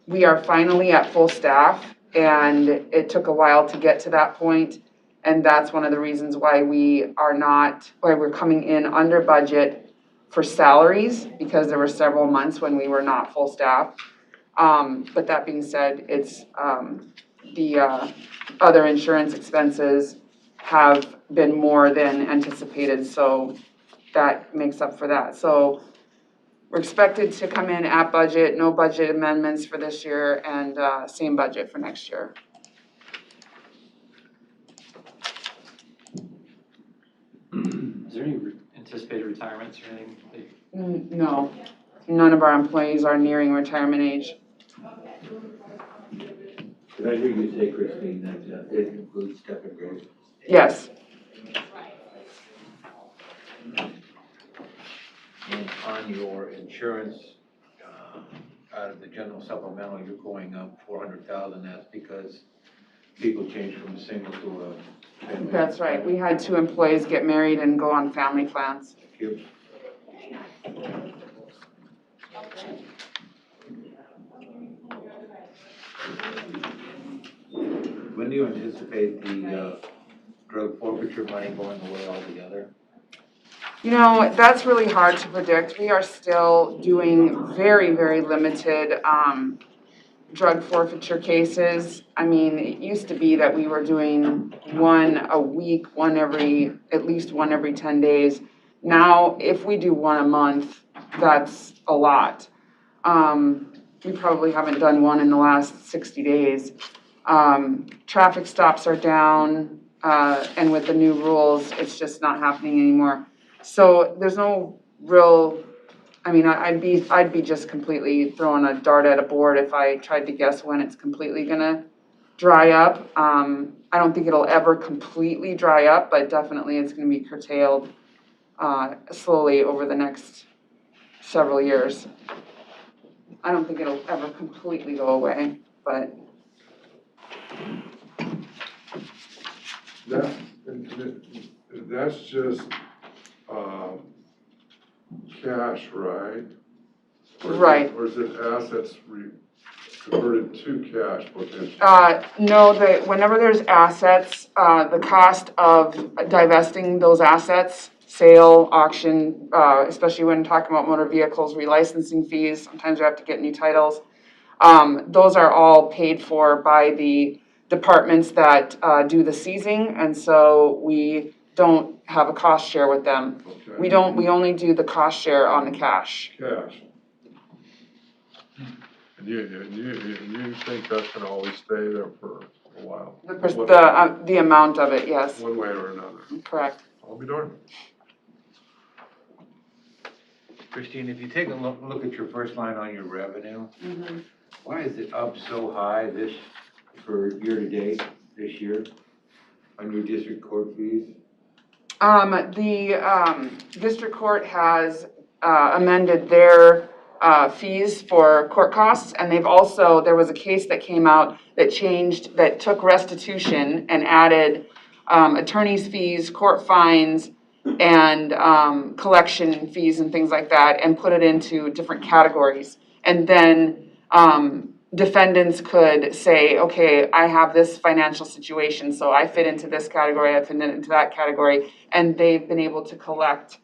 We are finally at full staff, and it took a while to get to that point, and that's one of the reasons why we're coming in under budget for salaries, because there were several months when we were not full staff. But that being said, it's the other insurance expenses have been more than anticipated, so that makes up for that. So we're expected to come in at budget, no budget amendments for this year, and same budget for next year. Is there any anticipated retirements or anything? No, none of our employees are nearing retirement age. Did I hear you say, Christine, that it includes step and grade? Yes. And on your insurance, out of the general supplemental, you're going up 400,000. That's because people changed from a single to a family. That's right. We had 2 employees get married and go on family plans. Thank you. When do you anticipate the drug forfeiture money going away altogether? You know, that's really hard to predict. We are still doing very, very limited drug forfeiture cases. I mean, it used to be that we were doing 1 a week, at least one every 10 days. Now, if we do 1 a month, that's a lot. We probably haven't done 1 in the last 60 days. Traffic stops are down, and with the new rules, it's just not happening anymore. So there's no real, I mean, I'd be just completely throwing a dart at a board if I tried to guess when it's completely gonna dry up. I don't think it'll ever completely dry up, but definitely it's gonna be curtailed slowly over the next several years. I don't think it'll ever completely go away, but. That's just cash, right? Right. Or is it assets converted to cash potentially? No, whenever there's assets, the cost of divesting those assets sale, auction, especially when talking about motor vehicles, relicensing fees, sometimes we have to get new titles. Those are all paid for by the departments that do the seizing, and so we don't have a cost share with them. We only do the cost share on the cash. Cash. And you think that's gonna always stay there for a while? The amount of it, yes, One way or another. correct. I'll be darned. Christine, if you take a look at your first line on your revenue, why is it up so high for year-to-date this year on your district court fees? The district court has amended their fees for court costs, and they've also, there was a case that came out that took restitution and added attorney's fees, court fines, and collection fees and things like that, and put it into different categories. And then defendants could say, okay, I have this financial situation, so I fit into this category, I fit into that category, and they've been able to collect.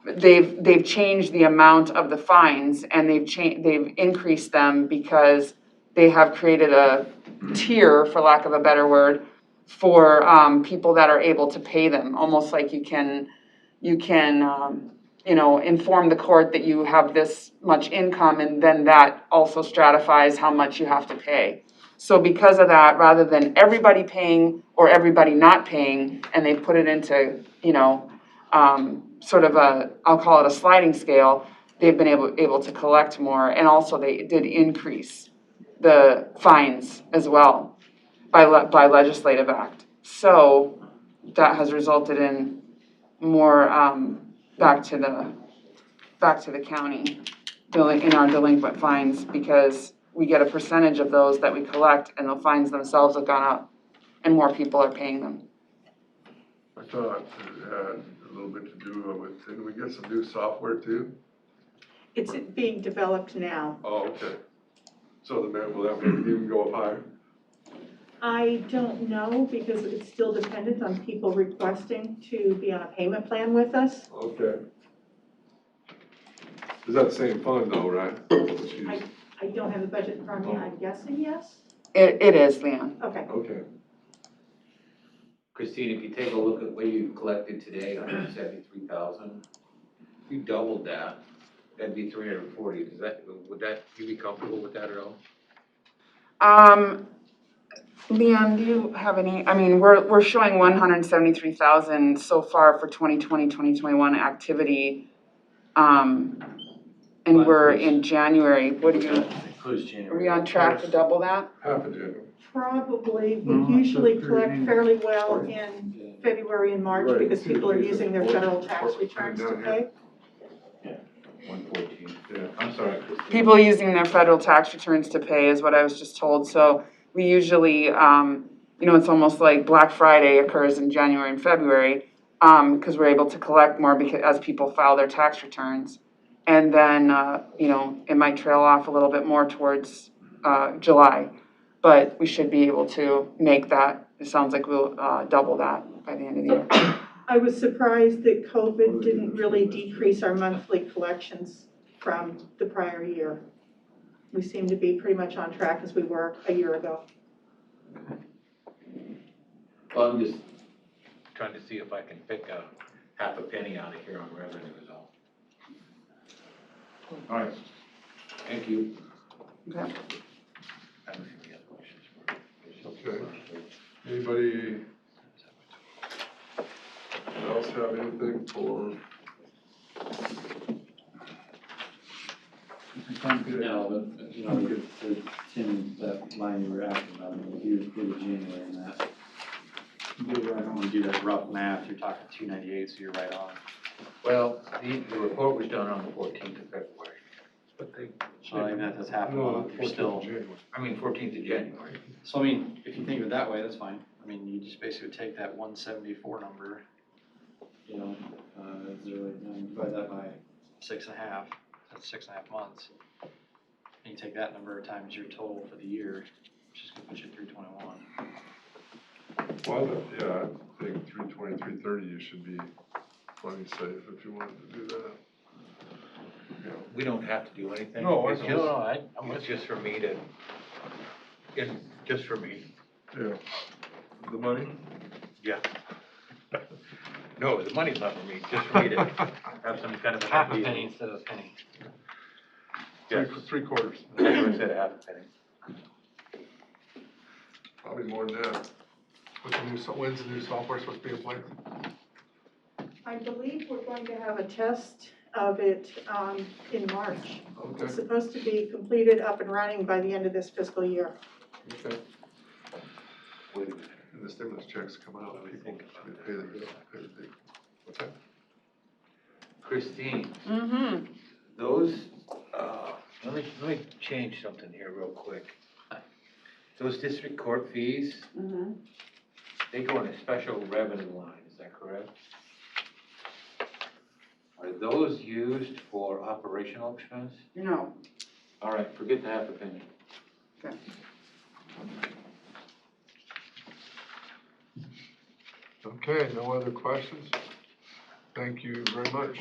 They've changed the amount of the fines, and they've increased them because they have created a tier, for lack of a better word, for people that are able to pay them. Almost like you can inform the court that you have this much income, and then that also stratifies how much you have to pay. So because of that, rather than everybody paying or everybody not paying, and they put it into, sort of I'll call it a sliding scale, they've been able to collect more, and also they did increase the fines as well by legislative act. So that has resulted in more back to the county in our delinquent fines, because we get a percentage of those that we collect, and the fines themselves have gone up and more people are paying them. I thought it had a little bit to do with, didn't we get some new software too? It's being developed now. Oh, okay. So will that maybe even go up higher? I don't know, because it's still dependent on people requesting to be on a payment plan with us. Okay. Is that the same fund though, right? I don't have the budget in front of me, I'm guessing yes? It is, Leanne. Okay. Okay. Christine, if you take a look at what you've collected today, $173,000, if you doubled that, that'd be $340. Would you be comfortable with that at all? Leanne, do you have any, we're showing 173,000 so far for 2020, 2021 activity. And we're in January. What do you, are we on track to double that? Half a January. Probably, we usually collect fairly well in February and March because people are using their federal tax returns to pay. 114. Yeah. I'm sorry, Christine. People using their federal tax returns to pay is what I was just told. So we usually, it's almost like Black Friday occurs in January and February, because we're able to collect more as people file their tax returns. And then, it might trail off a little bit more towards July, but we should be able to make that. It sounds like we'll double that by the end of the year. I was surprised that COVID didn't really decrease our monthly collections from the prior year. We seem to be pretty much on track as we were a year ago. Well, I'm just trying to see if I can pick a half a penny out of here on revenue is all. All right, thank you. Okay. I don't have any other questions for you. Okay. Anybody else have anything for? No, but, Tim, that line you were asking about, if you included January in that. When you do that rough math, you're talking 298, so you're right on. Well, the report was done on the 14th of February, but So even if that's half a month, you're still. 14th of January. So if you think of it that way, that's fine. You just basically take that 174 number, divide that by 6.5, that's 6.5 months. And you take that number times your total for the year, which is gonna put you at 321. Well, yeah, I think 320, 330 you should be plenty safe if you wanted to do that. We don't have to do anything. No, I It's know. just- No, I'm with It's just for me to, just for me, Yeah. The money? yeah. No, the money's not for me, just for me to have some kind of an half a idea. penny instead of a penny. Yes. Three quarters. That's what I said, half a penny. Probably more than that. When's the new software supposed to be in place? I believe we're going to have a test of it in March. Okay, It's supposed to be completed, up and running by the end of this fiscal year. okay. Wait a minute. And the stimulus checks come out, Let me people think about pay the, what's that? Christine, Mm-hmm. those, let me change something here real quick. Those district court fees, Mm-hmm. they go in a special revenue line, is that correct? Are those used for operational expense? No. All right, forget the half a penny. Okay. Okay, no other questions? Thank you very much.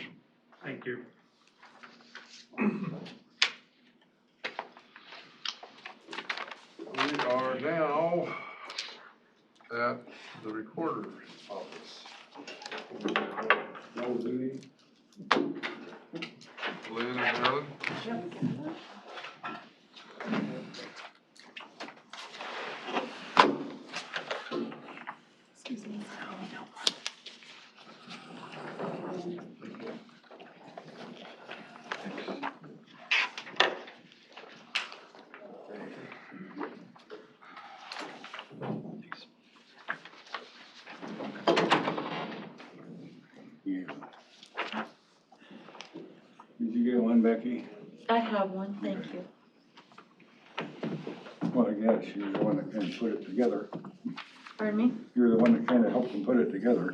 Thank you. We are now at the recorder's office. Lynn and Marilyn? Excuse me. Yeah. Did you get one, Becky? I have one, thank you. Well, I guess you're the one that kind of put it together. Pardon me? You're the one that kind of helped them put it together.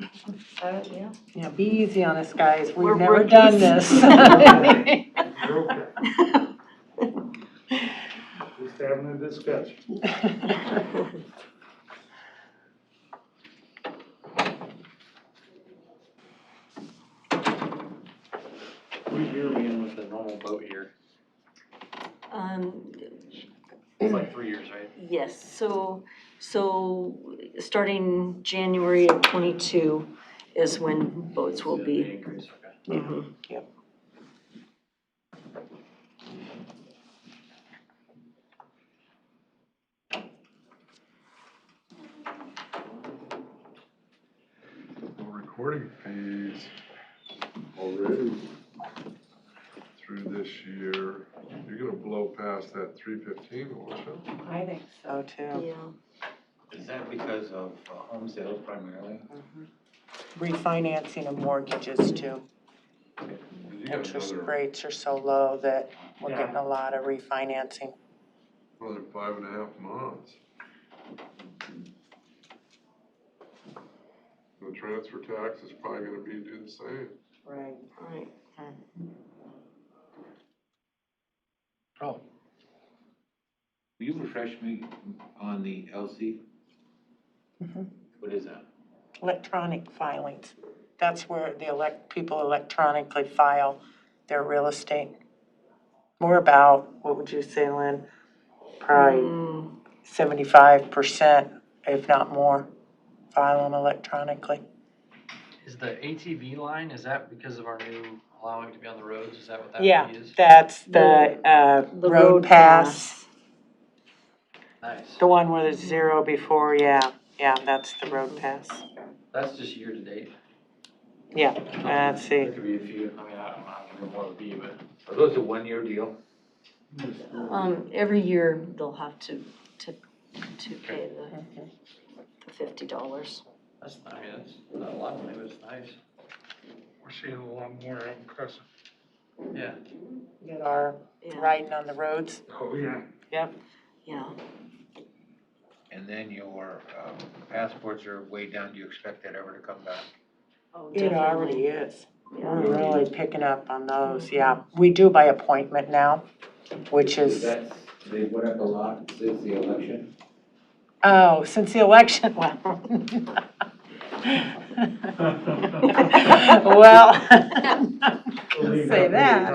Yeah. Yeah, be easy on us, guys. We're We've never rookies. done this. You're okay. Just having a discussion. What year are we in with the normal boat year? It's like 3 years, right? Yes, so starting January of '22 is when boats will The be. increase, okay. Mhm. No recording fees already through this year. You're gonna blow past that 315, won't you? I think so too. Yeah. Is that because of home sales primarily? Refinancing of mortgages too. You got Interest another, rates are so low that we're Yeah. getting a lot of refinancing. another 5.5 months. The transfer tax is probably gonna do the same. Right. Right. Oh. Will you refresh me on the LC? What is that? Electronic filings. That's where people electronically file their real estate. We're about, what would you say, Lynn? Probably 75%, if not more, file them electronically. Is the ATV line, is that because of our new allowing to be on the roads? Is that what that Yeah, fee is? that's the The road pass, Nice. the one with a zero before, yeah, that's the road pass. That's just year to date. Yeah, let's see. There could be a few, I mean, I don't know what it would be, but. Are those a one-year deal? Every year they'll have to pay the $50. That's, I mean, that's not a lot of money, but it's nice. We're seeing a lot more out in Crescent. Yeah. That are riding on the roads. Oh, yeah. Yep. Yeah. And then your passports are way down, do you expect that ever to come back? Oh, It already definitely. is. We're really picking up on those, yeah. We do by appointment now, which is, They went up a lot since the election? oh, since the election, well, Well, We'll leave say that,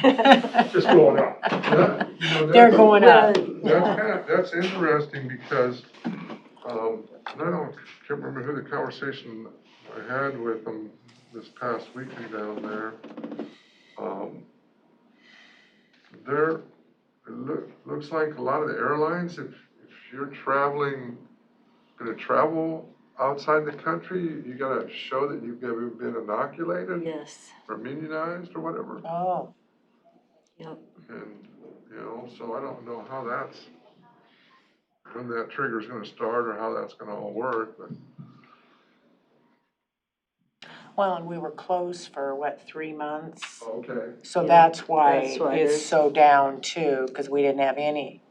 but. Just going up. That, you know, They're that's- going up. That's interesting because, I can't remember who the conversation I had with them this past weekend down there. Looks like a lot of the airlines, if you're gonna travel outside the country, you gotta show that you've ever been inoculated Yes, or immunized or whatever. Oh, yep. And, so I don't know when that trigger's gonna start or how that's gonna all work, but. well, and we were closed for what, 3 months? Okay. So Yeah, that's why that's why it's there's- so down too, because we didn't have any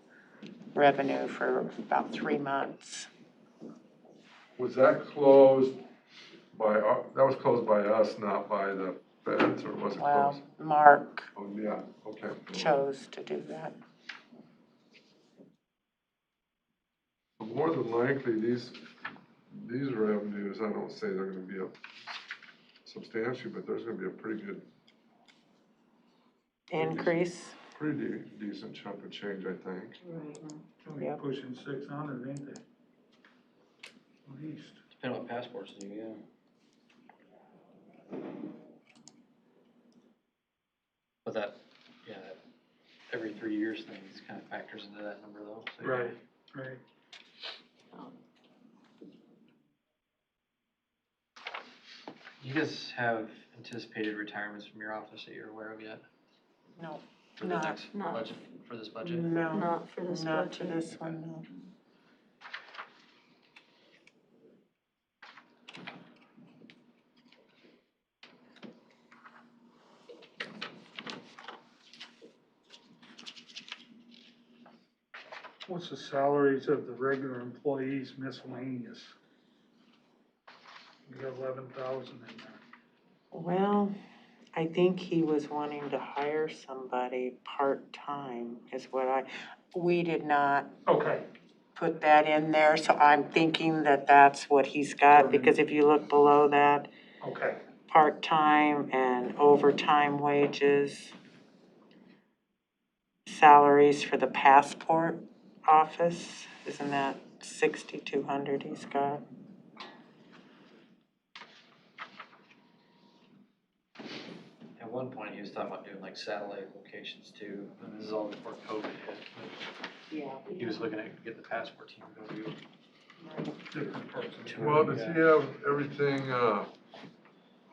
revenue for about 3 months. Was that closed that was closed by us, not by the feds, or was it Well, closed? Mark Oh, yeah, okay. chose to do that. More than likely, these revenues, I don't say they're gonna be up substantial, but there's gonna be a pretty good, Increase, pretty decent chunk of change, I think. Right. Yep. Pushing 600, ain't they? At least. Depending on what passports do, yeah. But that, yeah, that every 3 years thing kind of factors into that number though. So Right. You guys have anticipated retirements from your office that you're aware of yet? no, For the Not- next not- budget, for this budget? no, Not for this not to budget. this one, no. What's the salaries of the regular employees miscellaneous? You got 11,000 in there. Well, I think he was wanting to hire somebody part-time is what we did not Okay. put that in there, so I'm thinking that that's what he's got, because if you look below that, Okay. part-time and overtime wages, salaries for the passport office, isn't that 6,200 he's got? At one point, he was talking about doing like satellite locations too, and this is all before COVID hit. Yeah. He was looking at getting the passport team to go do. Different parts of the Well, does he have everything,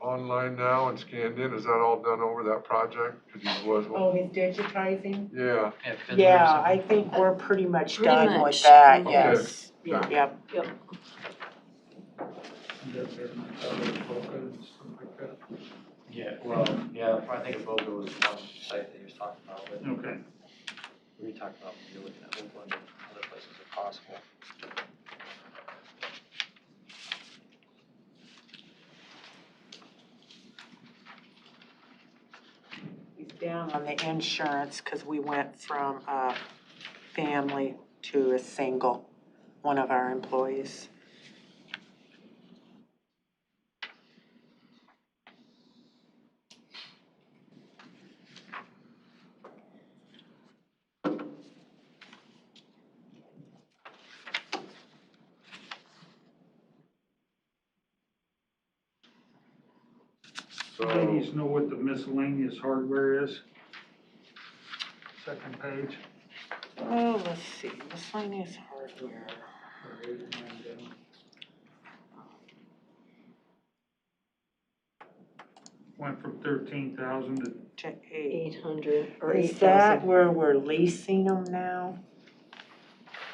online now and scanned in? Is that all done over that project? 'Cause he was, Oh, he's digitizing? yeah. Yeah, I think we're pretty much Pretty done with much. that, Okay. yes. Yeah. Yep. Yep. and stuff like that. Yeah, well, yeah, I think Boca was one site that he was talking about, but Okay. we talked about maybe looking at Oakland and other places if possible. He's down on the insurance, cause we went from a family to a single, one of our employees. So, Ladies know what the miscellaneous hardware is? Second page. Oh, let's see, miscellaneous hardware. Went from 13,000 to To eight. 800 or Is that 8,000. where we're leasing them now?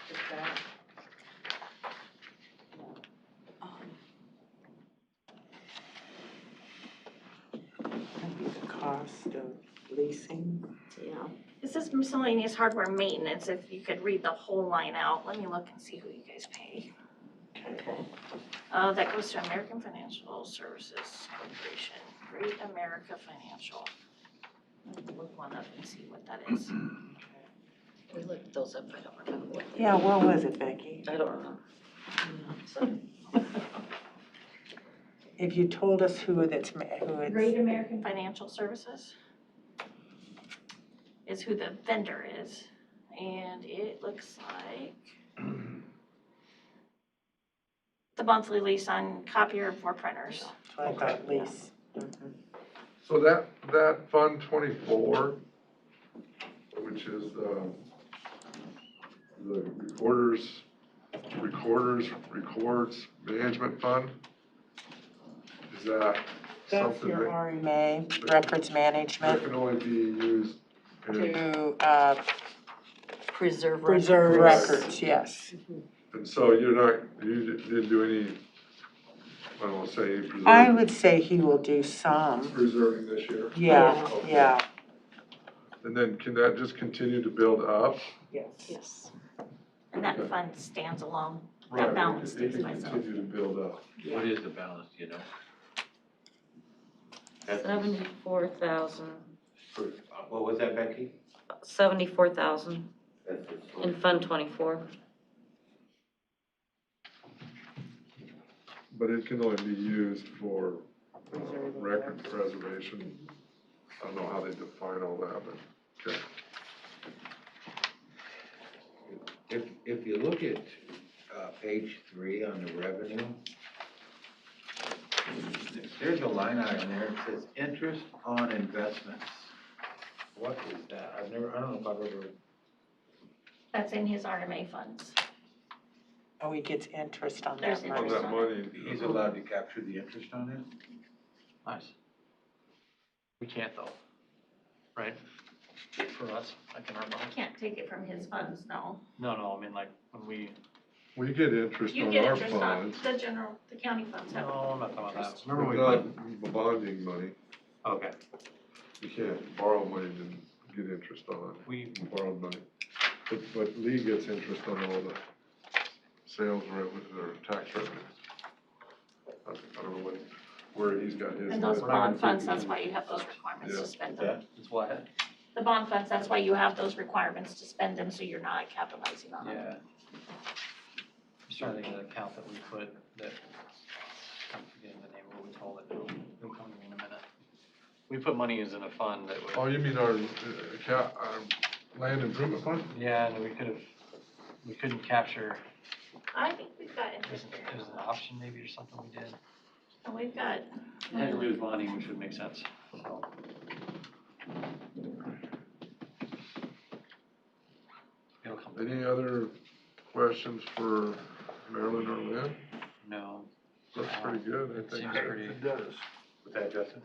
Is that? That'd be the cost of leasing. Yeah. This is miscellaneous hardware maintenance, if you could read the whole line out. Let me look and see who you guys pay. That goes to American Financial Services Corporation, Great America Financial. Let me look one up and see what that is. We looked those up, I don't remember what. Yeah, what was it, Becky? I don't remember. If you told us who it's. Great American Financial Services is who the vendor is, and it looks like the monthly lease on copier and 4 printers. So I thought lease. So that Fund 24, which is the records management fund, is that That's something your that RMA, records management, can only be used in, to Preserve preserve records. records, yes. and so you didn't do any, I don't want to say any I would say he will do some. preserving this year? Yeah, Okay. yeah. And then can that just continue to build up? Yes. Yes. And that fund stands alone. Right, That balance it stays can by itself. continue to build up. What is the balance, do you know? 74,000, What was that, Becky? 74,000 in Fund 24. But it can only be used for record preservation. I don't know how they define all that, but, okay. If you look at, page 3 on the revenue, there's a line item there, it says interest on investments. What is that? I don't know if I've ever. That's in his RMA funds. Oh, he gets interest on There's that On money. that money. He's allowed to capture the interest on it? Nice. We can't though, right? For us, like in our I budget. can't take it from his funds, no. No, I mean like when we, We get interest You on get our interest on funds, the county funds have. no, I'm not talking about that. but Remember we not the bonding money. okay, You can't borrow money and get interest on it, borrowed money. But Lee gets interest on all the sales revenue, or tax revenues. I don't know where he's got his. And those bond funds, that's why you have those requirements Yeah. to spend them. that's what, The bond funds, that's why you have those requirements to spend them, so you're not capitalizing on them. yeah. I'm just trying to think of the account that we put that, I'm forgetting the name of what we call it now. It'll come to me in a minute. We put money as in a fund that Oh, would, you mean our land improvement fund? yeah, and we couldn't capture, I think we've got it was interest it was an option maybe or something we did. and we've got, It had to do with bonding, which would make sense, so. It'll come. Any other questions for Marilyn or Lynn? No. Looks pretty good, I It think. seems pretty. It does. What's that, Justin?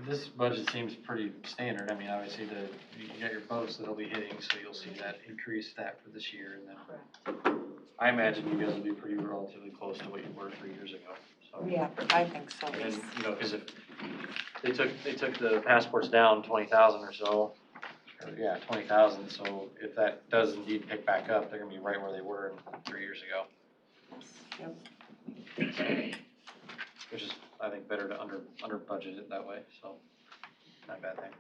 This budget seems pretty standard. I mean, obviously you got your boats that'll be hitting, so you'll see that increase that for this year. And then I imagine you guys will be pretty relatively close to what you were 3 years ago, so. Yeah, I think so. And then, you know, cause if they took the passports down 20,000 or so, or, yeah, 20,000. So if that does indeed pick back up, they're gonna be right where they were 3 years ago. Yep. Which is, I think, better to under budget it that way, so not a bad thing.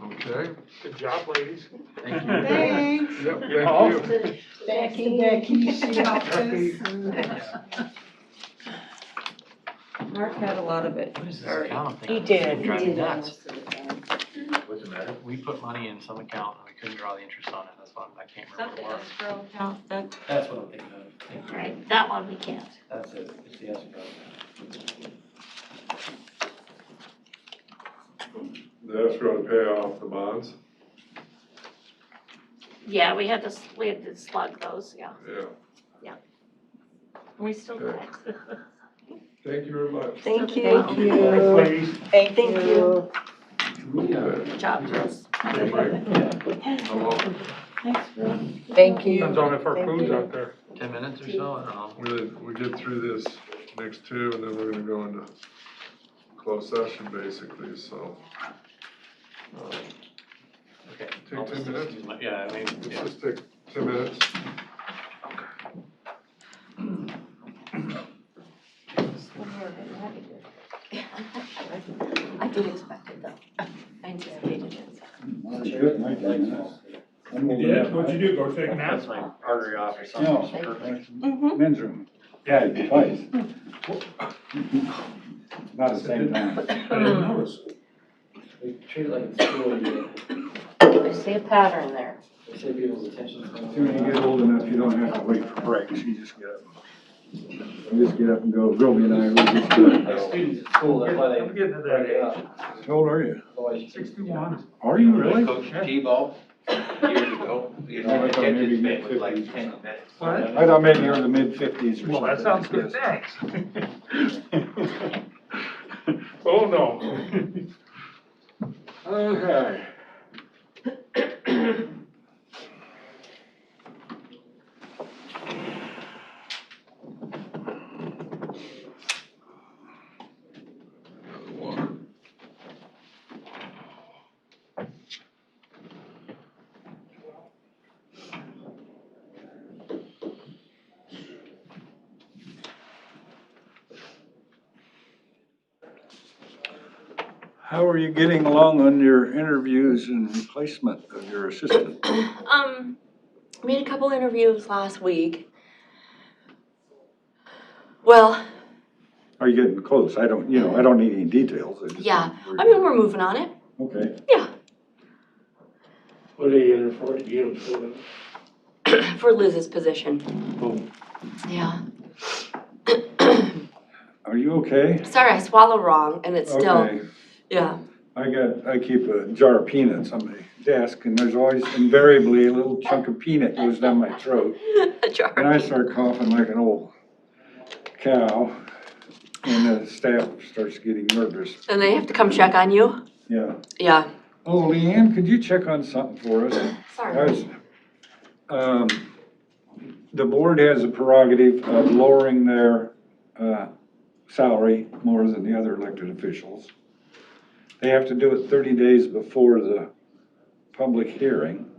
Okay. Good job, ladies. Thank you. Thanks. Yep, thank you. Thanks to Becky, she helped us. Mark had a lot of it. What is this already. account thing? He did. It's driving me He did nuts. most of the time. What's the matter? We put money in some account and we couldn't draw the interest on it, that's why I can't remember Something what it was. escrow account, that, That's what I'm thinking of. Thank you. right, that one we can't. That's it, it's the escrow. The escrow to pay off the bonds? Yeah, we had to slug those, yeah. Yeah. We still got it. Thank you very much. thank you. Thank you. Thanks, ladies. Thank Thank you. Good job, Chris. Hello. Thanks, Bill. Thank you. Depends on if our Thank food's you. out there. 10 minutes or so, I don't know. We get through this next two, and then we're gonna go into closed session, basically, so. Okay. Take I'll 10 just minutes? use my- Yeah, I mean, yeah. Let's just take 10 minutes. I did expect it though. I anticipated it. That's good, my 10 minutes. You did? What'd you do? Go take a nap? That's my artery off or something. No. It's perfect. Men's room. Yeah, twice. Not at the same time. I didn't notice. We treat it like it's school, you I see a pattern there. they say people's attention. See, when you get old enough, you don't have to wait for breaks, you just get up. You just get up and go. Roby and I, we just get up and Like go. students at school, that's why they. I'm getting to that age. How old are you? Otherwise you- 61. Are you really? Coach T-ball years ago, you Oh, I know, thought maybe attention span was mid-50s. like 10 minutes. What? I thought maybe you were in the mid-50s or something. Well, that sounds good, thanks. Oh, no. Okay. How are you getting along on your interviews and replacement of your assistant? Made a couple interviews last week. Well, Are you getting close? I don't need any details. I just yeah, want- I mean, we're moving on it. Okay. Yeah. What are you in for again for? For Liz's position. Oh. Yeah. Are you okay? Sorry, I swallowed wrong and it's still, Okay. yeah. I keep a jar of peanuts on my desk and there's always invariably a little chunk of peanut goes down my throat. A jar. And I start coughing like an old cow and the staff starts getting nervous. And they have to come check on you? Yeah. Yeah. Oh, Leanne, could you check on something for us? Sorry. The board has a prerogative of lowering their, salary more than the other elected officials. They have to do it 30 days before the public hearing.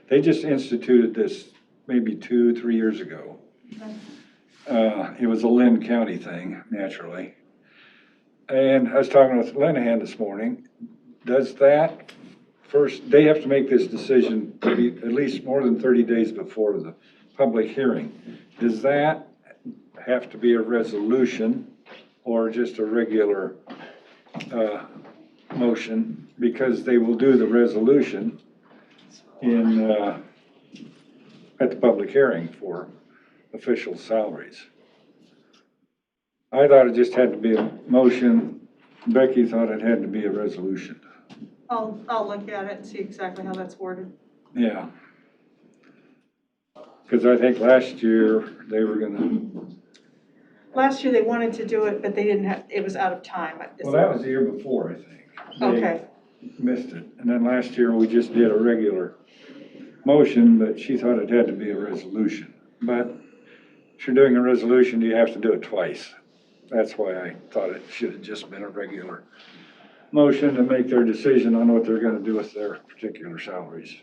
They just instituted this maybe 2-3 years ago. It was a Lynn County thing, naturally. And I was talking with Lenahan this morning. Does that first, they have to make this decision to be at least more than 30 days before the public hearing. Does that have to be a resolution or just a regular motion? Because they will do the resolution in, at the public hearing for official salaries. I thought it just had to be a motion. Becky thought it had to be a resolution. I'll look at it and see exactly how that's worded. Yeah. Because I think last year they were gonna, Last year they wanted to do it, but they didn't have, it was out of time. well, that was the year before, I think. They Okay, missed it. And then last year we just did a regular motion, but she thought it had to be a resolution. But if you're doing a resolution, you have to do it twice. That's why I thought it should have just been a regular motion to make their decision on what they're gonna do with their particular salaries.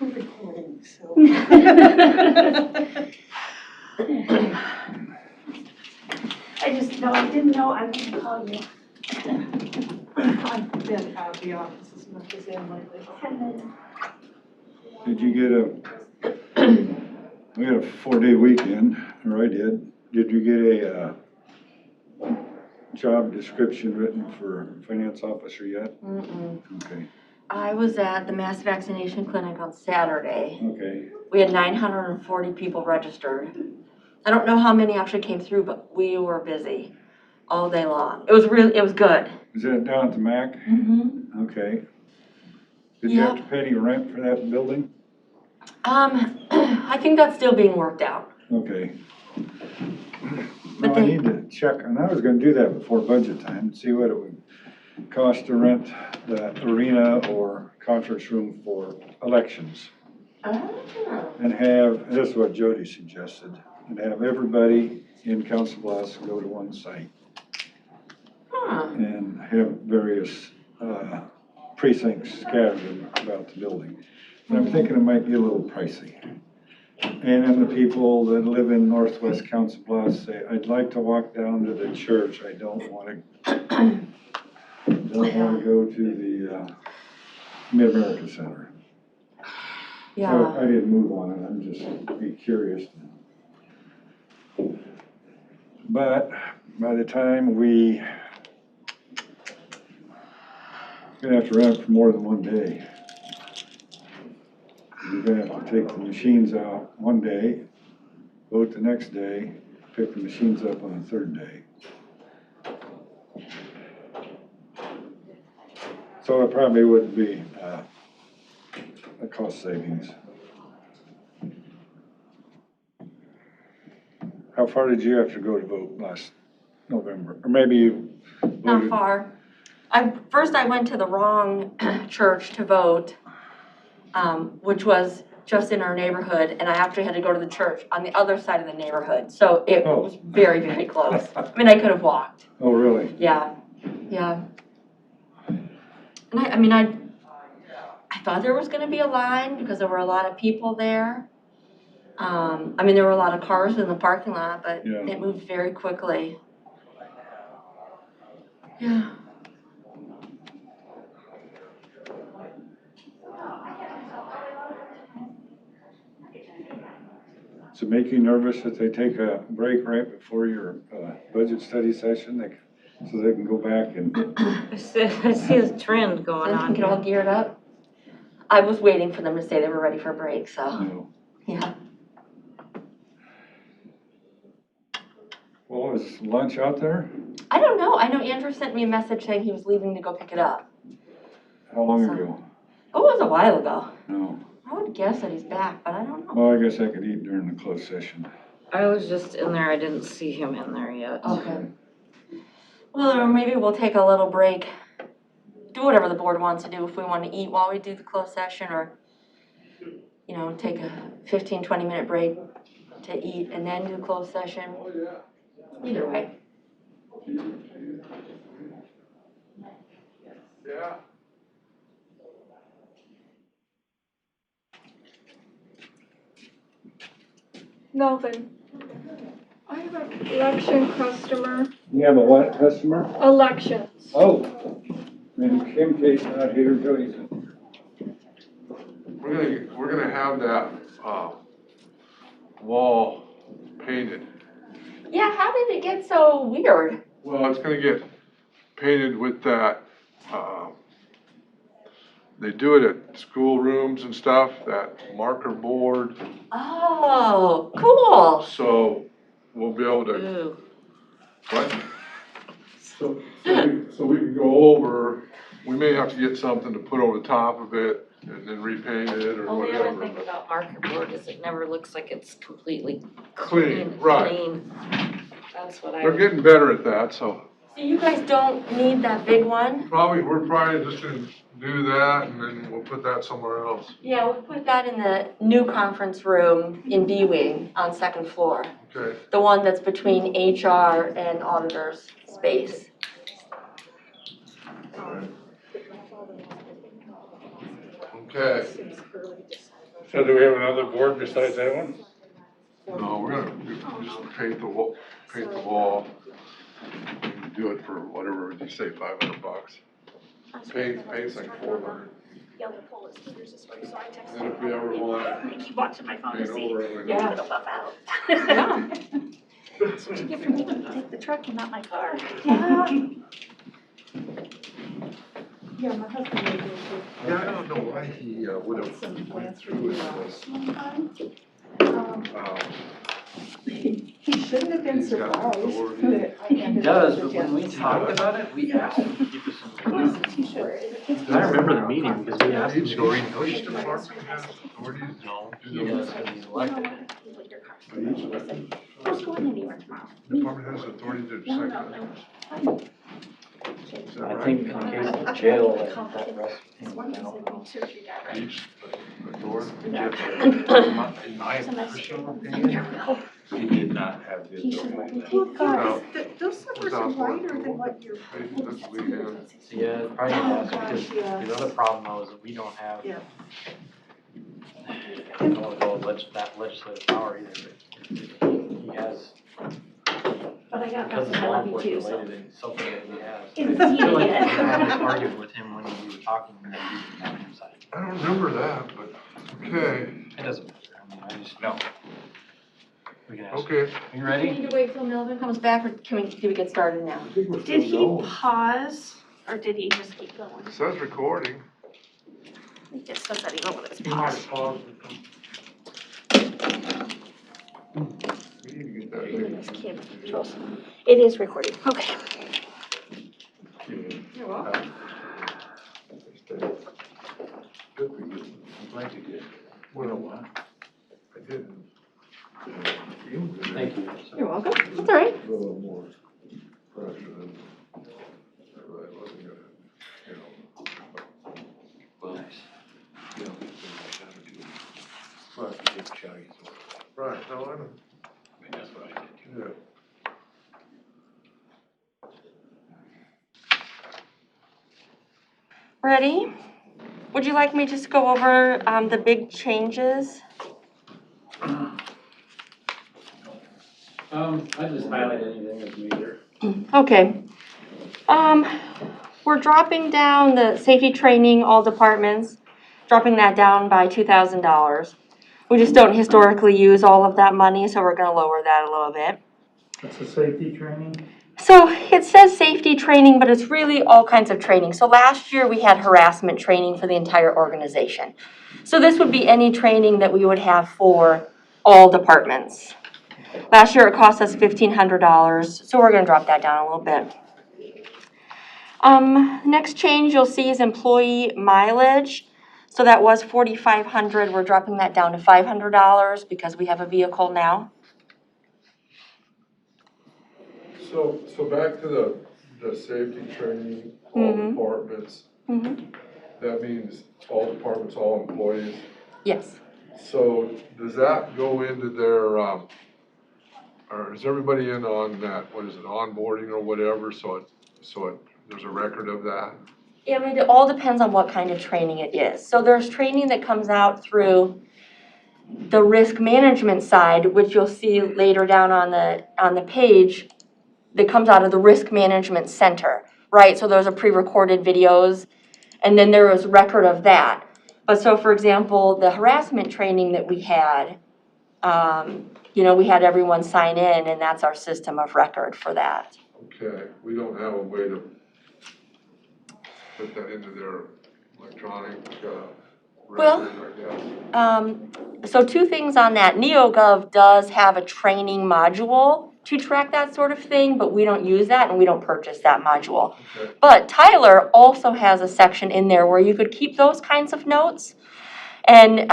we're recording, so. I didn't know I was gonna call you. I've been out of the office as much as in lately. 10 minutes. Did you get we had a 4-day weekend, or I did. Did you get a, job description written for finance officer yet? Mm-mm. Okay, I was at the mass vaccination clinic on Saturday. okay. We had 940 people registered. I don't know how many actually came through, but we were busy all day long. It was good. Is that down at the MAC? Mm-hmm. Okay. Did you have to pay any rent for that building? I think that's still being worked out. Okay. But No, I need to check, and I was gonna do that before budget time, see what it would cost to rent the arena or conference room for elections. Oh. And have, this is what Jody suggested, and have everybody in Council Bluffs go to one site Huh. and have various precincts scattered about the building. And I'm thinking it might be a little pricey. And then the people that live in northwest Council Bluffs say, I'd like to walk down to the church, I don't wanna go to the Mid-America Center. Yeah. So I didn't move on it, I'm just be curious. But by the time we're gonna have to rent it for more than one day. You're gonna have to take the machines out one day, vote the next day, pick the machines up on the third day. So it probably wouldn't be a cost savings. How far did you have to go to vote last November? Or maybe you Not voted? far. First I went to the wrong church to vote, which was just in our neighborhood, and I actually had to go to the church on the other side of the neighborhood, so it was very, very close. I mean, I could have walked. Oh, really? Yeah, yeah. And I thought there was gonna be a line because there were a lot of people there. I mean, there were a lot of cars in the parking lot, but Yeah. it moved very quickly. Yeah. Does it make you nervous that they take a break right before your budget study session, so they can go back and? I see a trend going So on get all here. geared up. I was waiting for them to say they were ready for a break, so, No. yeah. Well, is lunch out there? I don't know. I know Andrew sent me a message saying he was leaving to go pick it up. How long ago? Oh, it was a while ago. No. I would guess that he's back, but I don't know. Well, I guess I could eat during the closed session. I was just in there, I didn't see him in there yet. Okay. Well, or maybe we'll take a little break. Do whatever the board wants to do. If we want to eat while we do the closed session, or, you know, take a 15, 20-minute break to eat and then do closed session. Either way. Yeah. Melvin, I have an election customer. You have a what, customer? Elections. Oh, and Kim Kate's not here, Jody's. We're gonna have that, wall painted. Yeah, how did it get so weird? Well, it's gonna get painted with that, they do it at schoolrooms and stuff, that marker board. Oh, cool. So we'll be able to, Ooh. what? So we can go over, we may have to get something to put over the top of it and then repaint it or Only other thing whatever. about marker board is it never looks like it's completely Clean, right. clean. That's what They're getting better at that, so So you guys don't need that big one? we're probably just gonna do that and then we'll put that somewhere else. Yeah, we'll put that in the new conference room in B Wing on second floor. Okay. The one that's between HR and auditor's space. Okay. So do we have another board besides that one? No, we're gonna just paint the wall, and do it for whatever, did you say, $500? Paint's like 400. Yellow pull his fingers this way, so I texted And if we ever want I keep watching my phone to paint see. over it, we Yeah. can- It'll buff out. Yeah. That's what you get for making me take the truck and not my car. Yeah, my husband made me too. Yeah, I don't know why he would have went through with this. He shouldn't have been He's got surprised authority. that I He ended does, up but with when we Jeff's. talked about it, we asked him to keep us in the loop. I remember the meeting because we asked him to go read Each department has authorities to he does because he's elected. Who's going anywhere tomorrow? Department has authority to decide. Is that I right? think in case of the jail, that rest. Each In my personal opinion, he did not have the ability. Well, those numbers are wider than what you're. Yeah, probably has, because the other problem though is that we don't have, Yeah. I don't want to call it that legislative power either, but he has, But I got because nothing, it's I law love you too, enforcement so. related, it's something that he has. It's I feel like easy. we had this argument with him when we were talking, and he didn't have his side. I don't remember that, but, okay, It doesn't matter, I mean, I just, no. We can ask. okay. Are you Do we ready? need to wait till Melvin comes back, or do we get started now? Did he pause, or did he just keep going? It says recording. Let me get somebody over this He might pause. have paused. We need to get that Goodness, thing. camera controls. It is recording, okay. You're welcome. Good for you. I'm glad you did. Well, what? I didn't. Thank you. You're welcome. That's all right. A little more pressure than I really wasn't gonna, you know. Well, nice. You know, Well, if you take a shot, you throw it. right, no, I know. I mean, that's what I did too. Yeah. Ready? Would you like me just to go over the big changes? I just highlight anything that's major. Okay. We're dropping down the safety training, all departments, dropping that down by $2,000. We just don't historically use all of that money, so we're gonna lower that a little bit. That's a safety training? So it says safety training, but it's really all kinds of training. So last year we had harassment training for the entire organization. So this would be any training that we would have for all departments. Last year it cost us $1,500, so we're gonna drop that down a little bit. Next change you'll see is employee mileage. So that was $4,500, we're dropping that down to $500 because we have a vehicle now. So back to the safety training, all departments, that means all departments, all employees? Yes. So does that go into their, or is everybody in on that, what is it, onboarding or whatever, so there's a record of that? Yeah, I mean, it all depends on what kind of training it is. So there's training that comes out through the risk management side, which you'll see later down on the page, that comes out of the risk management center, right? So those are pre-recorded videos, and then there was record of that. But so for example, the harassment training that we had, we had everyone sign in, and that's our system of record for that. Okay, we don't have a way to put that into their electronic record, I guess. So two things on that. NeoGov does have a training module to track that sort of thing, but we don't use that and we don't purchase that module. Okay. But Tyler also has a section in there where you could keep those kinds of notes. And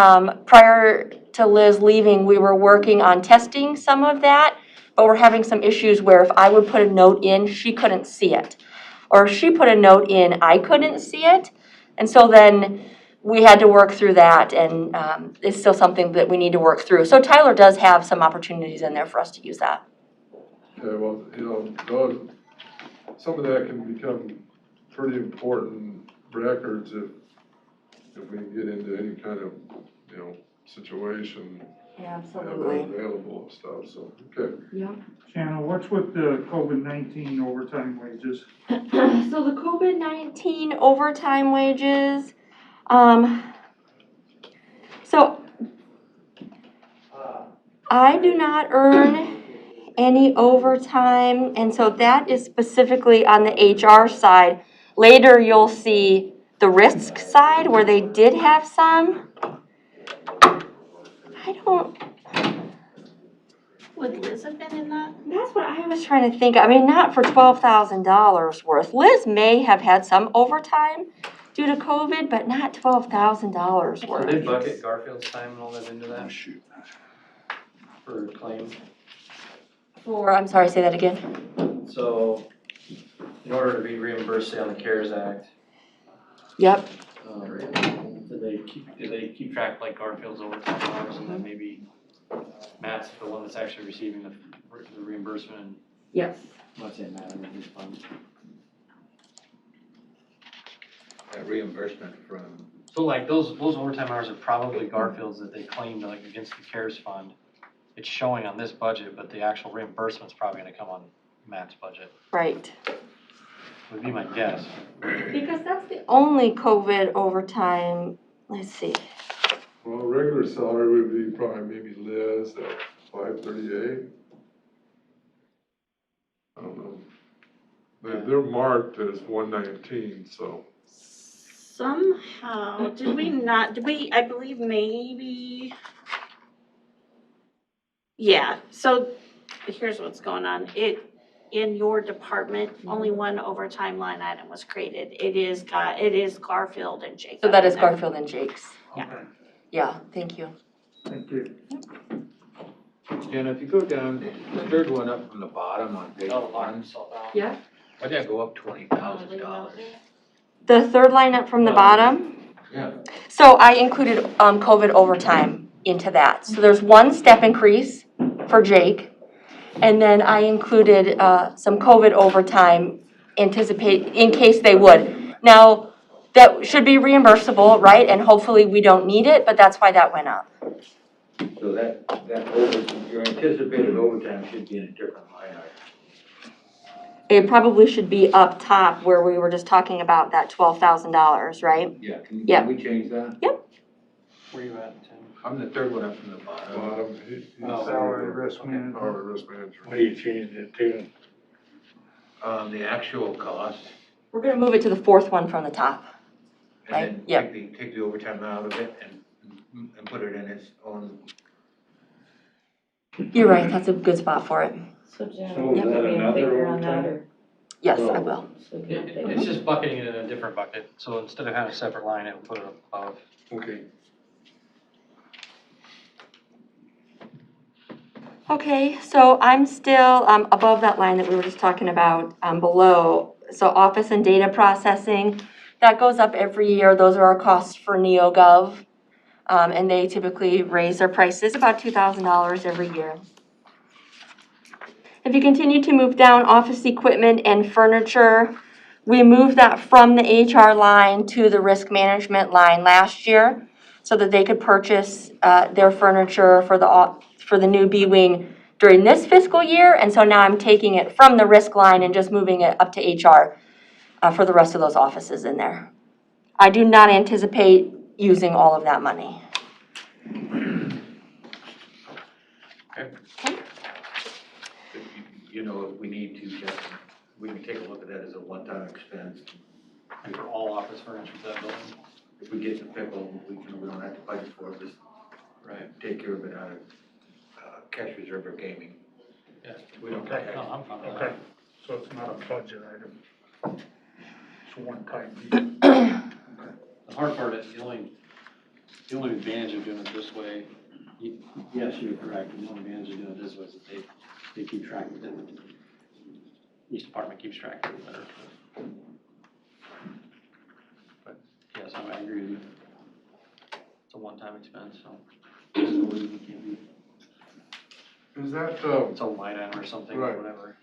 prior to Liz leaving, we were working on testing some of that, but we're having some issues where if I would put a note in, she couldn't see it. Or if she put a note in, I couldn't see it. And so then we had to work through that, and it's still something that we need to work through. So Tyler does have some opportunities in there for us to use that. Okay, well, some of that can become pretty important records if we can get into any kind of, situation. Yeah, Have absolutely. that available and stuff, so, okay. Yeah. Shannon, what's with the COVID-19 overtime wages? So the COVID-19 overtime wages, so I do not earn any overtime, and so that is specifically on the HR side. Later, you'll see the risk side where they did have some. Would Liz have been in that? That's what I was trying to think. I mean, not for $12,000 worth. Liz may have had some overtime due to COVID, but not $12,000 worth. So they bucket Garfield's time and all that into that? For claim? I'm sorry, say that again. So, in order to be reimbursed, say on the CARES Act, Yep. did they do they keep track like Garfield's overtime hours and then maybe Matt's the one that's actually receiving the reimbursement and Yes. what's in Matt and his fund? That reimbursement from, So like those overtime hours are probably Garfield's that they claimed like against the CARES fund. It's showing on this budget, but the actual reimbursement's probably gonna come on Matt's budget, Right. would be my guess. Because that's the only COVID overtime, let's see. Well, regular salary would be probably maybe Liz at 538. I don't know. They're marked as 119, so. Somehow, did we, I believe maybe, yeah, so here's what's going on. In your department, only one overtime line item was created. It is Garfield and Jacob. So that is in there. Garfield and Jake's. Yeah. Yeah, thank you. Thank you. Jen, if you go down, the third one up from the bottom on page Oh, one, Yeah. why'd that go up $20,000? The third line up from the bottom. Yeah. So I included COVID overtime into that. So there's one step increase for Jake. And then I included some COVID overtime in case they would. Now, that should be reimbursable, right? And hopefully we don't need it, but that's why that went up. So your anticipated overtime should be in a different line item. It probably should be up top where we were just talking about that $12,000, right? Yeah, Yeah. can we change that? Yep. Where you at, Tim? I'm the third one up from the bottom. He's Salary risk manager. Salary risk manager. What do you change it to? The actual cost, We're gonna move it to the fourth one from the top. and Right, then yep. take the overtime out of it and put it in its own. You're right, that's a good spot for it. So is that another overtime? Yes, I will. It's just bucketing it in a different bucket, so instead of having a separate line, it will put it above. Okay. Okay, so I'm still above that line that we were just talking about, below. So office and data processing, that goes up every year. Those are our costs for NeoGov. And they typically raise their prices about $2,000 every year. If you continue to move down, office equipment and furniture, we moved that from the HR line to the risk management line last year so that they could purchase their furniture for the new B-Wing during this fiscal year. And so now I'm taking it from the risk line and just moving it up to HR for the rest of those offices in there. I do not anticipate using all of that money. You know, if we need to, just, we can take a look at that as a one-time expense. And for all office furniture for that building? If we get in a pickle, we don't have to budget for it, just take care of it out of cash reserve or gaming. Yeah. We don't. Okay. No, I'm fine with Okay, that. so it's not a budget item. It's one time. The hard part is the only advantage of doing it this way, yes, you're correct, the only advantage of doing it this way is that they keep track of it. Each department keeps track of it better. But yes, I agree with you. It's a one-time expense, so there's no reason it can't be. Is that, It's a line item or something, Right. or whatever.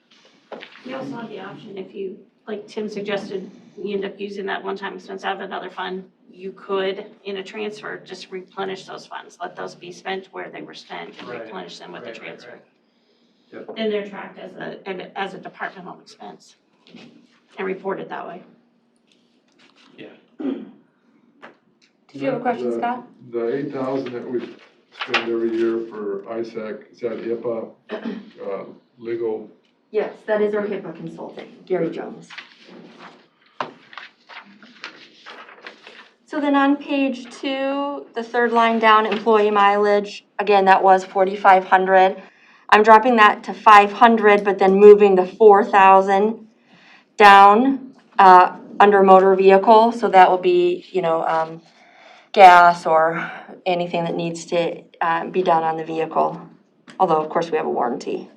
We also have the option, if you, like Tim suggested, you end up using that one-time expense out of another fund, you could, in a transfer, just replenish those funds, let those be spent where they were spent, and Right. replenish them with the Right, right, transfer. right. Yep. Then they're tracked as a departmental expense and reported that way. Yeah. Did you have a question, Scott? The 8,000 that we spend every year for ISAC, is that HIPAA, legal? Yes, that is our HIPAA consultant, Gary Jones. So then on page 2, the third line down, employee mileage, again, that was 4,500. I'm dropping that to 500, but then moving the 4,000 down under motor vehicle. So that will be, gas or anything that needs to be done on the vehicle. Although, of course, we have a warranty.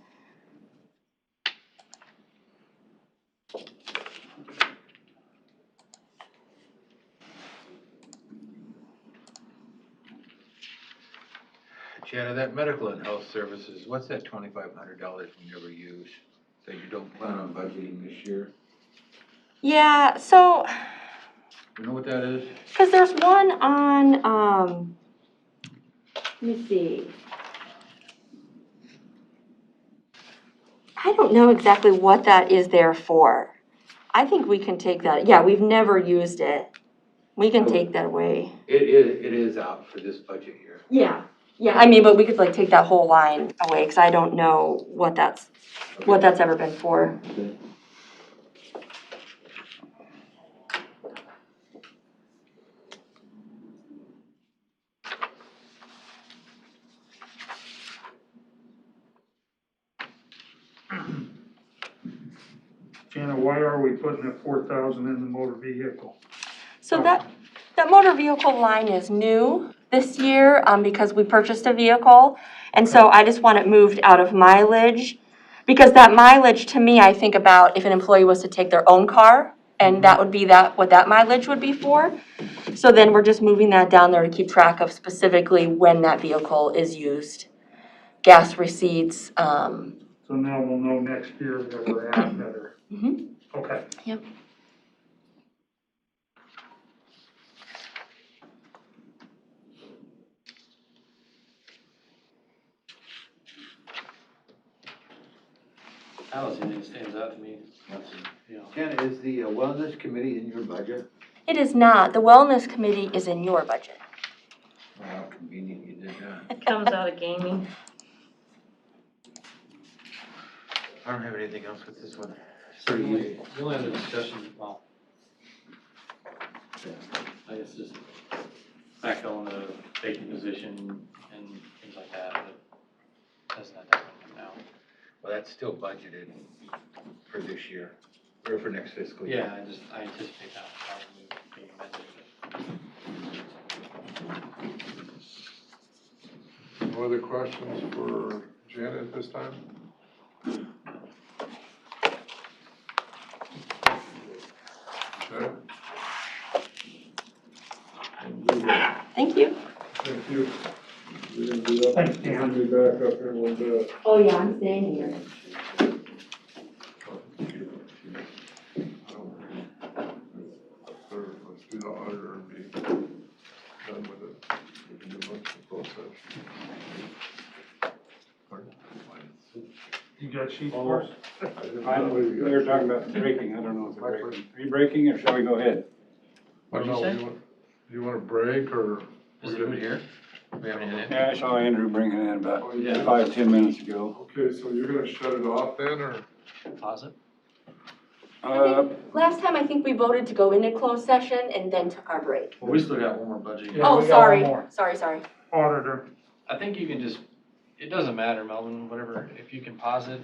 that medical and health services, what's that $2,500 we never use that you don't plan on budgeting this year? Yeah, so, You know what that is? cause there's one on, let me see. I don't know exactly what that is there for. I think we can take that, yeah, we've never used it. We can take that away. It is out for this budget year. Yeah. Yeah, I mean, but we could like take that whole line away, cause I don't know what that's ever been for. Jana, why are we putting that 4,000 in the motor vehicle? So that motor vehicle line is new this year, because we purchased a vehicle. And so I just want it moved out of mileage, because that mileage, to me, I think about if an employee was to take their own car, and that would be what that mileage would be for. So then we're just moving that down there to keep track of specifically when that vehicle is used. Gas receipts, So now we'll know next year where we're at better. Okay. Yep. I don't see anything that stands out to me, you know. Jana, is the wellness committee in your budget? It is not. The wellness committee is in your budget. Well, how convenient you did that. It comes out of gaming. I don't have anything else with this one. So the only other discussion, well, I guess just backfilling the vacant position and things like that, but doesn't that happen now? Well, that's still budgeted for this year, or for next fiscal year. Yeah, I anticipate that probably being amended. No other questions for Janet at this time? Okay. Thank you. Thank you. We're gonna do that. Thanks, Dan. We'll be back up here in a little bit. Oh, yeah, I'm staying here. Let's do the auditor and be done with it. We can do much of both sessions. Pardon? You got sheets for us? We were talking about breaking, I don't know if they're breaking. Are you breaking, or shall we go ahead? I don't know, do you want a break, or? Is it here? We haven't had it. Yeah, I saw Andrew bring it in about Oh, yeah. 5-10 minutes ago. Okay, so you're gonna shut it off then, or? Pause it? Last time, I think we voted to go into closed session and then took our break. Well, we still got one more budget. Yeah, Oh, we got one sorry. more. Sorry. Auditor. I think you can just, it doesn't matter, Melvin, whatever, if you can pause it,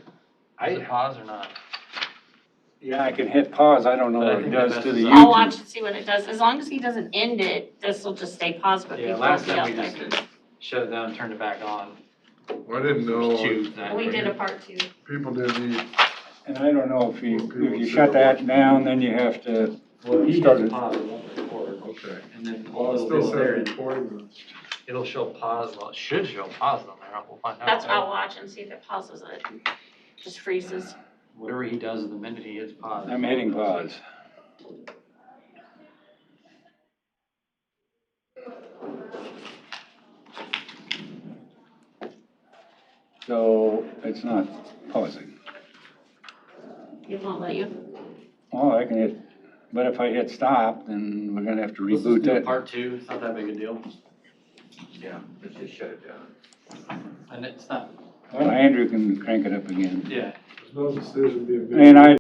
is it pause or not? Yeah, I can hit pause, I don't know But I what it think does that to the messes YouTube. I'll watch and see what it does. As long as he doesn't end it, this will just stay paused, but Yeah, people last will be time we out there. just shut it down, turned it back on. I didn't know. Two, that We way. did a part 2. People didn't eat. And I don't know if you shut that down, then you have to Well, if you start hit it. pause, it won't record, Okay. and then Well, it it'll still go there, says and recording. it'll show pause, well, it should show pause on there, we'll find out. That's what I'll watch and see if it pauses it. Just freezes. Whatever he does the minute he hits pause. I'm hitting pause. So it's not pausing. It won't let you. Oh, I can hit, but if I hit stop, then we're gonna have to Let's just reboot do that. part 2, it's not that big a deal, Yeah, let's just shut it down. and it's not, Well, Andrew can crank it up again. yeah. There's no decision being made. And I